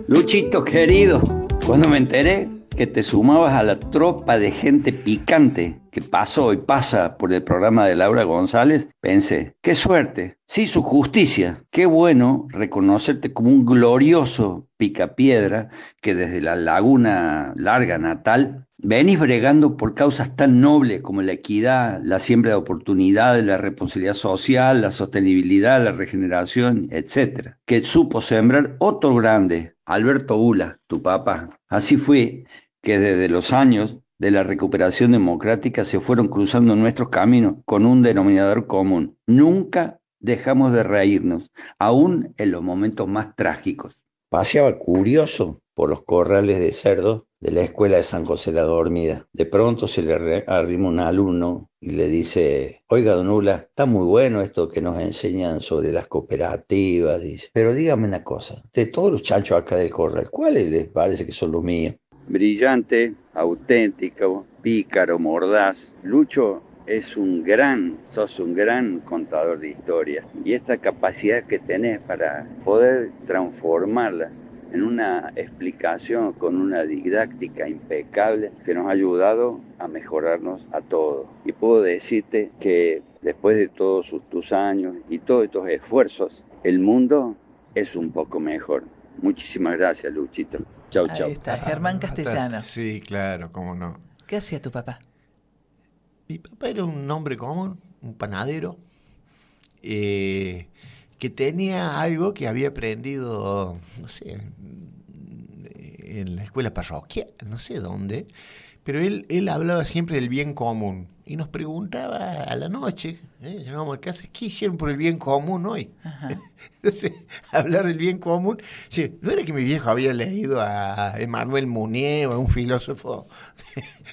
Luchito querido, cuando me enteré que te sumabas a la tropa de gente picante que pasó y pasa por el programa de Laura González, pensé, qué suerte, sí, su justicia, qué bueno reconocerte como un glorioso picapiedra que desde la Laguna Larga natal Venís bregando por causas tan nobles como la equidad, la siembra de oportunidades, la responsabilidad social, la sostenibilidad, la regeneración, etcétera, que supo sembrar otro grande, Alberto Ula, tu papá. Así fue que desde los años de la recuperación democrática se fueron cruzando nuestros caminos con un denominador común. Nunca dejamos de reírnos, aún en los momentos más trágicos. Paseaba curioso por los corrales de cerdos de la escuela de San José la Dormida. De pronto se le arrima un alumno y le dice: oiga, don Ula, está muy bueno esto que nos enseñan sobre las cooperativas, dice. Pero dígame una cosa, de todos los chanchos acá del corral, ¿cuáles les parece que son los míos? Brillante, auténtico, pícaro, mordaz. Lucho, sos un gran contador de historias. Y esta capacidad que tenés para poder transformarlas en una explicación con una didáctica impecable que nos ha ayudado a mejorarnos a todos. Y puedo decirte que después de todos tus años y todos estos esfuerzos, el mundo es un poco mejor. Muchísimas gracias, Luchito. Chau, chau. Ahí está, Germán Castellano. Sí, claro, cómo no. ¿Qué hacía tu papá? Mi papá era un hombre común, un panadero, que tenía algo que había aprendido, no sé, en la escuela parroquial, no sé dónde, pero él hablaba siempre del bien común y nos preguntaba a la noche, llegábamos a casa, ¿qué hicieron por el bien común hoy? Entonces, hablar del bien común, sí, no era que mi viejo había leído a Emmanuel Mounier o a un filósofo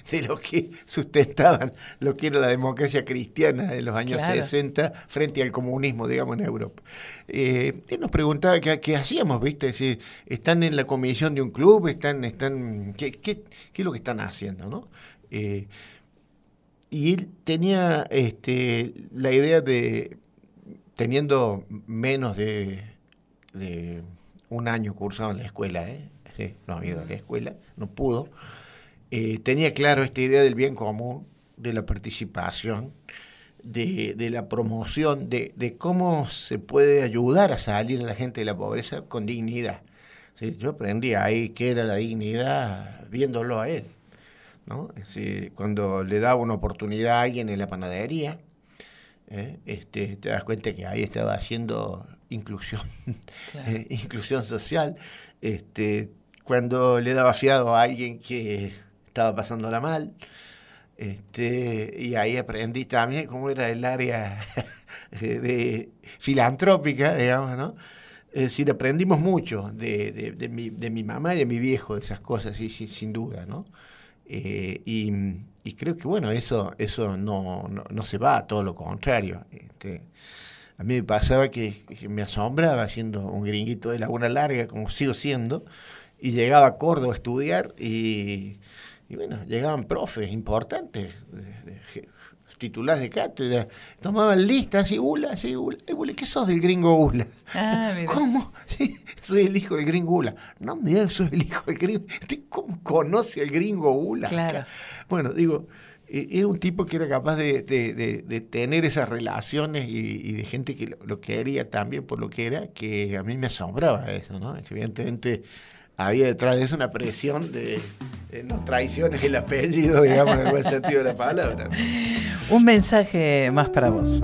de lo que sustentaban lo que era la democracia cristiana de los años 60 frente al comunismo, digamos, en Europa. Él nos preguntaba qué hacíamos, ¿viste? Si están en la comisión de un club, ¿qué es lo que están haciendo, no? Y él tenía la idea de, teniendo menos de un año cursado en la escuela, no había ido a la escuela, no pudo, tenía claro esta idea del bien común, de la participación, de la promoción, de cómo se puede ayudar a salir a la gente de la pobreza con dignidad. ¿Sí? Yo aprendí ahí qué era la dignidad viéndolo a él, ¿no? Cuando le daba una oportunidad a alguien en la panadería, te das cuenta que ahí estaba haciendo inclusión, claro. Inclusión social. Cuando le daba fiado a alguien que estaba pasándola mal, y ahí aprendí también cómo era el área de filantrópica, digamos, ¿no? Es decir, aprendimos mucho de mi mamá y de mi viejo, de esas cosas, sí, sin duda, ¿no? Y creo que, bueno, eso no se va, todo lo contrario. A mí me pasaba que me asombraba siendo un gringuito de Laguna Larga, como sigo siendo, y llegaba a Córdoba a estudiar y bueno, llegaban profes importantes, titulares de cátedra, tomaban listas y Ula, ¿qué sos del gringo Ula? ¿Cómo? Sí, soy el hijo del gringo Ula. No me digas que soy el hijo del gringo. ¿Cómo conoce al gringo Ula? Claro. Bueno, digo, era un tipo que era capaz de tener esas relaciones y de gente que lo quería también por lo que era, que a mí me asombraba eso, ¿no? Evidentemente había detrás de eso una presión de no traiciones el apellido, digamos, en el buen sentido de la palabra, ¿no? Un mensaje más para vos.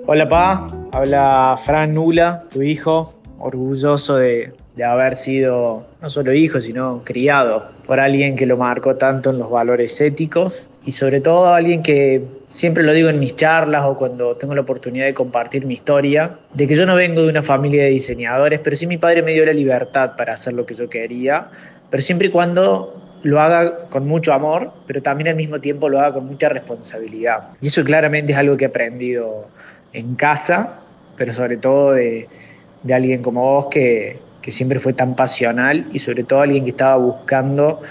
Hola, pa. Habla Fran Ula, tu hijo, orgulloso de haber sido no solo hijo, sino criado por alguien que lo marcó tanto en los valores éticos y sobre todo alguien que, siempre lo digo en mis charlas o cuando tengo la oportunidad de compartir mi historia, de que yo no vengo de una familia de diseñadores, pero sí mi padre me dio la libertad para hacer lo que yo quería, pero siempre y cuando lo haga con mucho amor, pero también al mismo tiempo lo haga con mucha responsabilidad. Y eso claramente es algo que he aprendido en casa, pero sobre todo de alguien como vos que siempre fue tan pasional y sobre todo alguien que estaba buscando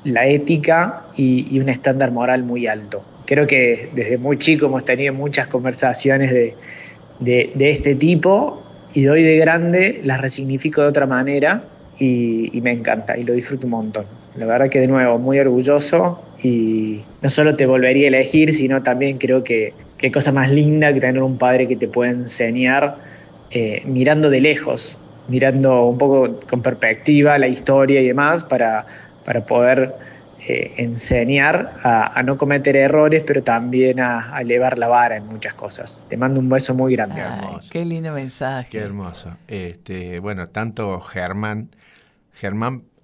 la ética y un estándar moral muy alto. Creo que desde muy chico hemos tenido muchas conversaciones de este tipo y de hoy de grande las resignifico de otra manera y me encanta y lo disfruto un montón. La verdad que de nuevo muy orgulloso y no solo te volvería a elegir, sino también creo que qué cosa más linda que tener un padre que te pueda enseñar mirando de lejos, mirando un poco con perspectiva la historia y demás para para poder enseñar a no cometer errores, pero también a elevar la vara en muchas cosas. Te mando un beso muy grande. Ay, qué lindo mensaje. Qué hermoso. Bueno, tanto Germán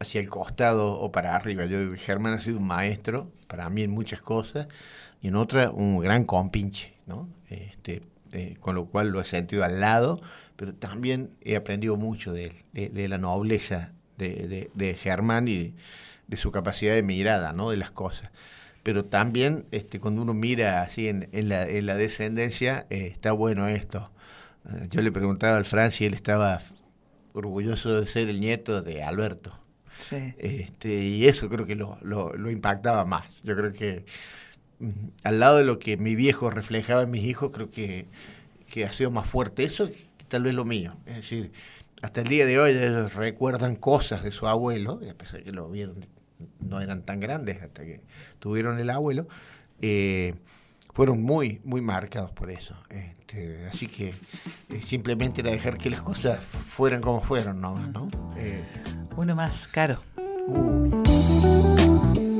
hacia el costado o para arriba. Yo digo que Germán ha sido un maestro para mí en muchas cosas y en otras un gran compinche, ¿no? Con lo cual lo he sentido al lado, pero también he aprendido mucho de él, de la nobleza de Germán y de su capacidad de mirada, ¿no? De las cosas. Pero también cuando uno mira así en la descendencia, está bueno esto. Yo le preguntaba al Fran si él estaba orgulloso de ser el nieto de Alberto. Sí. Y eso creo que lo impactaba más. Yo creo que al lado de lo que mi viejo reflejaba en mis hijos, creo que ha sido más fuerte eso que tal vez lo mío. Es decir, hasta el día de hoy ellos recuerdan cosas de su abuelo, y a pesar de que lo vieron, no eran tan grandes hasta que tuvieron el abuelo, fueron muy, muy marcados por eso. Así que simplemente era dejar que las cosas fueran como fueron, ¿no? Uno más, Caro.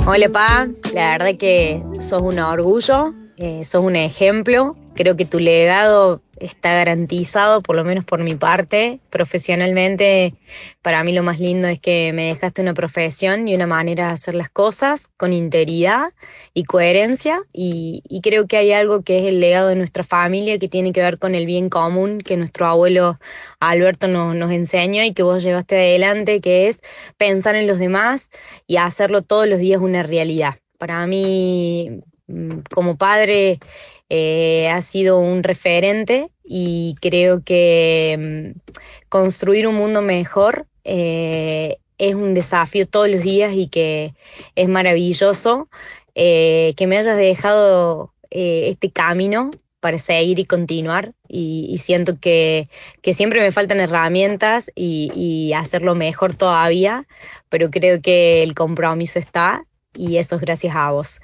Hola, Pa. La verdad que sos un orgullo, sos un ejemplo. Creo que tu legado está garantizado, por lo menos por mi parte. Profesionalmente, para mí lo más lindo es que me dejaste una profesión y una manera de hacer las cosas con integridad y coherencia. Y creo que hay algo que es el legado de nuestra familia que tiene que ver con el bien común que nuestro abuelo Alberto nos enseñó y que vos llevaste adelante, que es pensar en los demás y hacerlo todos los días una realidad. Para mí, como padre, ha sido un referente y creo que construir un mundo mejor es un desafío todos los días y que es maravilloso que me hayas dejado este camino para seguir y continuar y siento que siempre me faltan herramientas y hacerlo mejor todavía, pero creo que el compromiso está y eso es gracias a vos.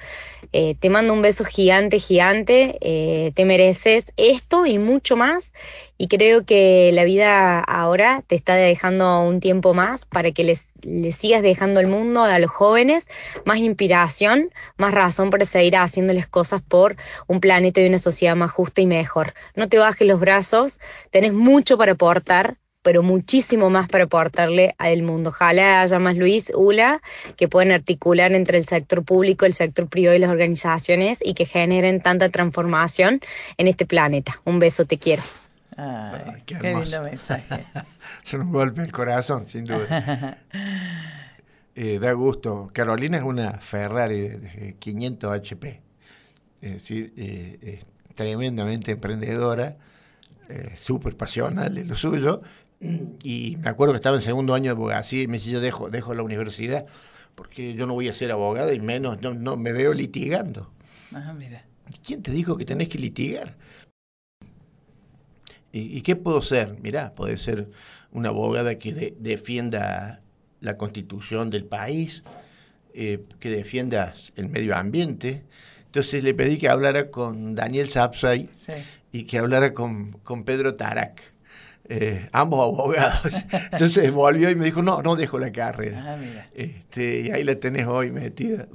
Te mando un beso gigante, gigante, te mereces esto y mucho más y creo que la vida ahora te está dejando un tiempo más para que les sigas dejando al mundo, a los jóvenes, más inspiración, más razón para seguir haciéndoles cosas por un planeta y una sociedad más justa y mejor. No te bajes los brazos, tenés mucho para aportar, pero muchísimo más para aportarle al mundo. Ojalá haya más Luis, Ula, que puedan articular entre el sector público, el sector privado y las organizaciones y que generen tanta transformación en este planeta. Un beso, te quiero. Ay, qué hermoso. lindo mensaje. Es un golpe al corazón, sin duda. Da gusto. Carolina es una Ferrari de 500 HP. Es decir, tremendamente emprendedora, súper pasional en lo suyo. Y me acuerdo que estaba en segundo año de abogacía y me decía, yo dejo la universidad porque yo no voy a ser abogada y menos, no me veo litigando. Mira. ¿Quién te dijo que tenés que litigar? ¿Y qué puedo ser? Mirá, puede ser una abogada que defienda la constitución del país, que defienda el medio ambiente. Entonces le pedí que hablara con Daniel Sapsay y que hablara con Pedro Tarac. Ambos abogados. Entonces volvió y me dijo, no dejo la carrera. Mira. Y ahí la tenés hoy metida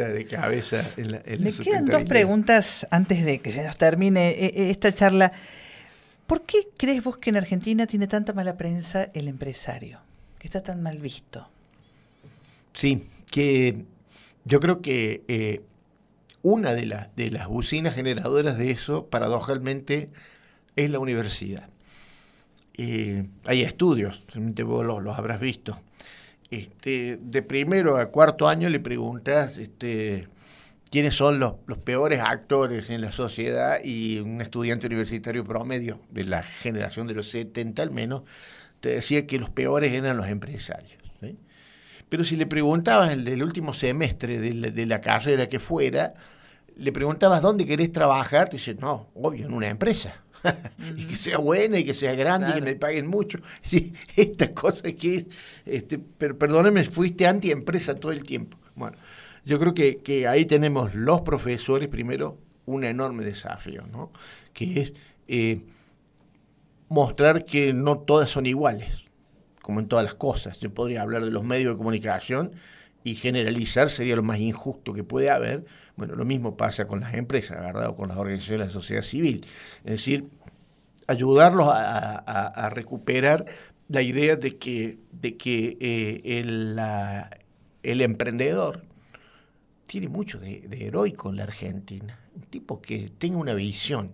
de cabeza en la Me quedan dos preguntas antes de que se nos termine esta charla. ¿Por qué crees vos que en Argentina tiene tanta mala prensa el empresario? Que está tan mal visto. Sí, que yo creo que una de las usinas generadoras de eso, paradójicamente, es la universidad. Hay estudios, seguramente vos los habrás visto. De primero a cuarto año le preguntas quiénes son los peores actores en la sociedad y un estudiante universitario promedio de la generación de los 70 al menos te decía que los peores eran los empresarios, ¿sí? Pero si le preguntabas en el último semestre de la carrera que fuera, le preguntabas dónde querés trabajar, te dice, no, obvio, en una empresa. Y que sea buena y que sea grande, claro, y que me paguen mucho. Sí, esta cosa que es, pero perdóneme, fuiste anti-empresa todo el tiempo. Bueno, yo creo que ahí tenemos los profesores, primero, un enorme desafío, ¿no? Que es mostrar que no todas son iguales, como en todas las cosas. Yo podría hablar de los medios de comunicación y generalizar sería lo más injusto que puede haber. Bueno, lo mismo pasa con las empresas, ¿verdad? O con las organizaciones de la sociedad civil. Es decir, ayudarlos a recuperar la idea de que el emprendedor tiene mucho de heroico en la Argentina. Un tipo que tenga una visión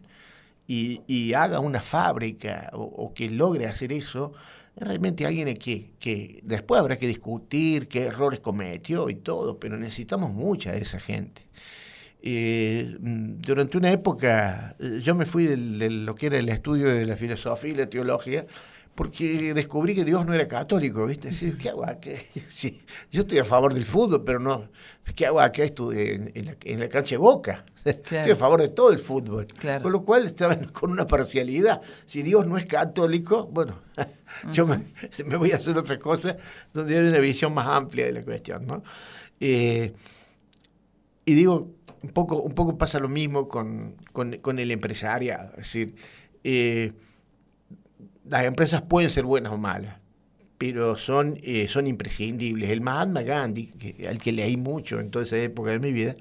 y haga una fábrica o que logre hacer eso, es realmente alguien que después habrá que discutir qué errores cometió y todo, pero necesitamos mucha de esa gente. Durante una época yo me fui de lo que era el estudio de la filosofía y la teología, porque descubrí que Dios no era católico, ¿viste? Decir, ¿qué hago acá? Sí, yo estoy a favor del fútbol, pero no, ¿qué hago acá? Estuve en la cancha de Boca. Claro. Estoy a favor de todo el fútbol. Claro. Con lo cual estaban con una parcialidad. Si Dios no es católico, bueno, yo me voy a hacer otra cosa donde hay una visión más amplia de la cuestión, ¿no? Y digo, un poco pasa lo mismo con el empresariado. Es decir, las empresas pueden ser buenas o malas, pero son imprescindibles. El Mahatma Gandhi, al que leí mucho en toda esa época de mi vida,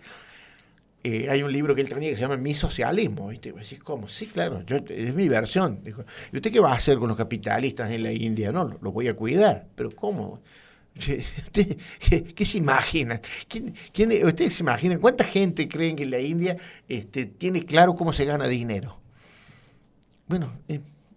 hay un libro que él tenía que se llama Mi Socialismo. ¿Viste? Decís, ¿cómo? Sí, claro, es mi versión. Dijo, ¿y usted qué va a hacer con los capitalistas en la India? No, los voy a cuidar. ¿Pero cómo? ¿Usted, qué se imaginan? ¿Ustedes se imaginan cuánta gente creen que en la India tiene claro cómo se gana dinero? Bueno,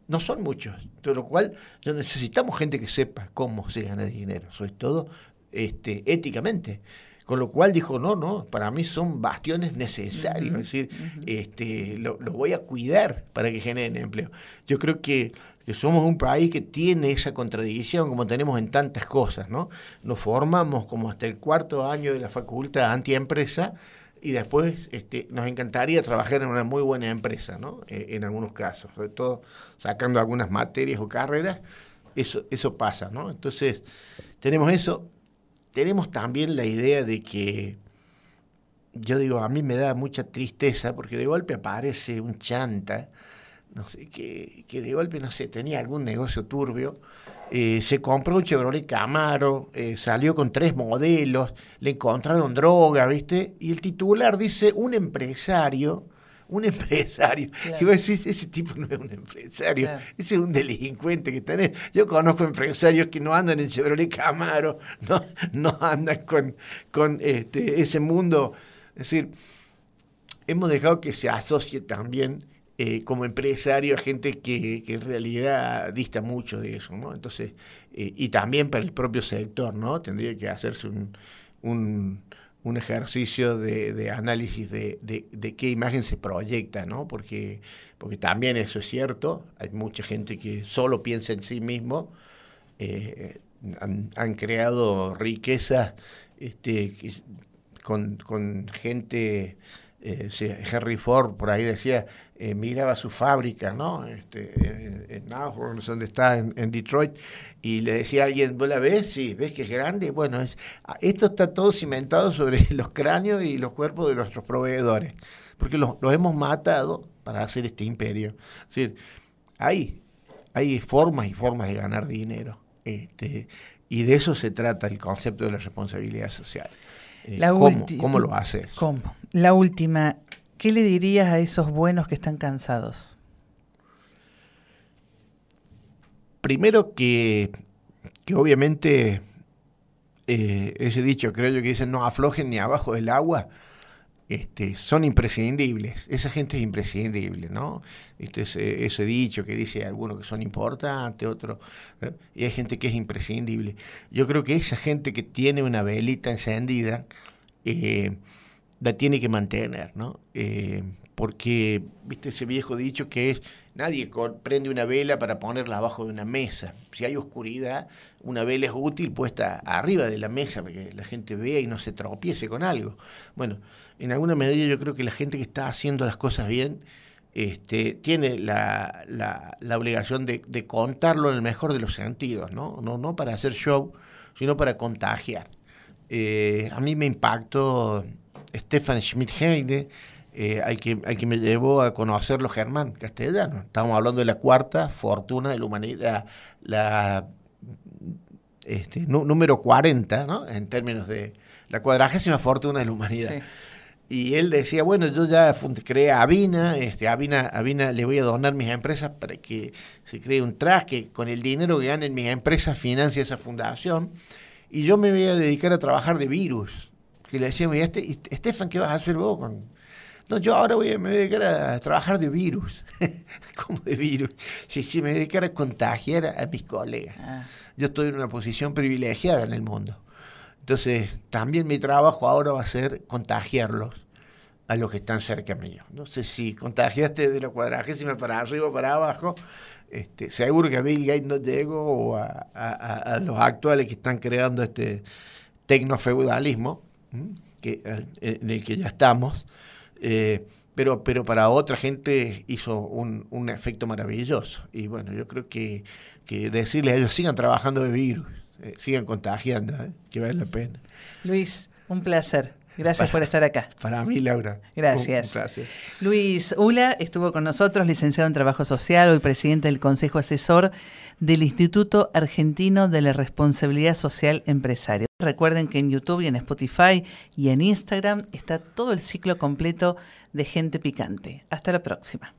no son muchos, de lo cual necesitamos gente que sepa cómo se gana dinero, sobre todo éticamente. Con lo cual dijo, no, para mí son bastiones necesarios, es decir, lo voy a cuidar para que generen empleo. Yo creo que somos un país que tiene esa contradicción, como tenemos en tantas cosas, ¿no? Nos formamos como hasta el 4º año de la facultad antiempresa, y después nos encantaría trabajar en una muy buena empresa, ¿no? En algunos casos, sobre todo sacando algunas materias o carreras, eso pasa, ¿no? Entonces, tenemos eso. Tenemos también la idea de que, yo digo, a mí me da mucha tristeza, porque de golpe aparece un chanta, no sé, que de golpe, no sé, tenía algún negocio turbio, se compró un Chevrolet Camaro, salió con 3 modelos, le encontraron droga, ¿viste? Y el titular dice, un empresario. Claro. Y vos decís, ese tipo no es un empresario, claro. Ese es un delincuente que tenés. Yo conozco empresarios que no andan en Chevrolet Camaro, no andan con ese mundo. Es decir, hemos dejado que se asocie también como empresario a gente que en realidad dista mucho de eso, ¿no? Entonces, y también para el propio sector, ¿no? Tendría que hacerse un ejercicio de análisis de qué imagen se proyecta, ¿no? Porque también eso es cierto, hay mucha gente que solo piensa en sí mismo, han creado riquezas con gente, Henry Ford por ahí decía, miraba su fábrica, ¿no? En Nashville, donde está, en Detroit, y le decía a alguien, ¿vos la ves? Sí, ¿ves que es grande? Bueno, esto está todo cimentado sobre los cráneos y los cuerpos de nuestros proveedores, porque los hemos matado para hacer este imperio. Es decir, hay formas y formas de ganar dinero, y de eso se trata el concepto de la responsabilidad social. ¿Cómo lo haces? ¿Cómo? La última, ¿qué le dirías a esos buenos que están cansados? Primero que obviamente ese dicho, creo yo, que dicen no aflojen ni abajo del agua, son imprescindibles. Esa gente es imprescindible, ¿no? Ese dicho que dice algunos que son importantes, otros, y hay gente que es imprescindible. Yo creo que esa gente que tiene una velita encendida, la tiene que mantener, ¿no? Porque, viste ese viejo dicho que es, nadie prende una vela para ponerla abajo de una mesa. Si hay oscuridad, una vela es útil puesta arriba de la mesa para que la gente vea y no se tropiece con algo. Bueno, en alguna medida yo creo que la gente que está haciendo las cosas bien tiene la obligación de contarlo en el mejor de los sentidos, ¿no? No para hacer show, sino para contagiar. A mí me impactó Stefan Schmidt-Heine, al que me llevó a conocerlo Germán Castellano. Estamos hablando de la 4ª fortuna de la humanidad, la número 40, ¿no? En términos de la 40ª fortuna de la humanidad. Sí. Y él decía, bueno, yo ya creé Avina, Avina le voy a donar mis empresas para que se cree un trust, que con el dinero que ganen mis empresas financia esa fundación, y yo me voy a dedicar a trabajar de virus. Que le decíamos, Estefan, ¿qué vas a hacer vos? No, yo ahora me voy a dedicar a trabajar de virus. ¿Cómo de virus? Sí, me voy a dedicar a contagiar a mis colegas. Yo estoy en una posición privilegiada en el mundo. Entonces, también mi trabajo ahora va a ser contagiarlos a los que están cerca mío. No sé si contagiaste de la 40ª para arriba o para abajo, seguro que a Bill Gates no llego, o a los actuales que están creando este tecnofeudalismo, en el que ya estamos, pero para otra gente hizo un efecto maravilloso. Y bueno, yo creo que decirles a ellos, sigan trabajando de virus, sigan contagiando, que vale la pena. Luis, un placer. Gracias por estar acá. Para mí, Laura. Gracias. Un placer. Luis Ula estuvo con nosotros, licenciado en Trabajo Social, hoy presidente del Consejo Asesor del Instituto Argentino de la Responsabilidad Social Empresaria. Recuerden que en YouTube y en Spotify y en Instagram está todo el ciclo completo de Gente Picante. Hasta la próxima.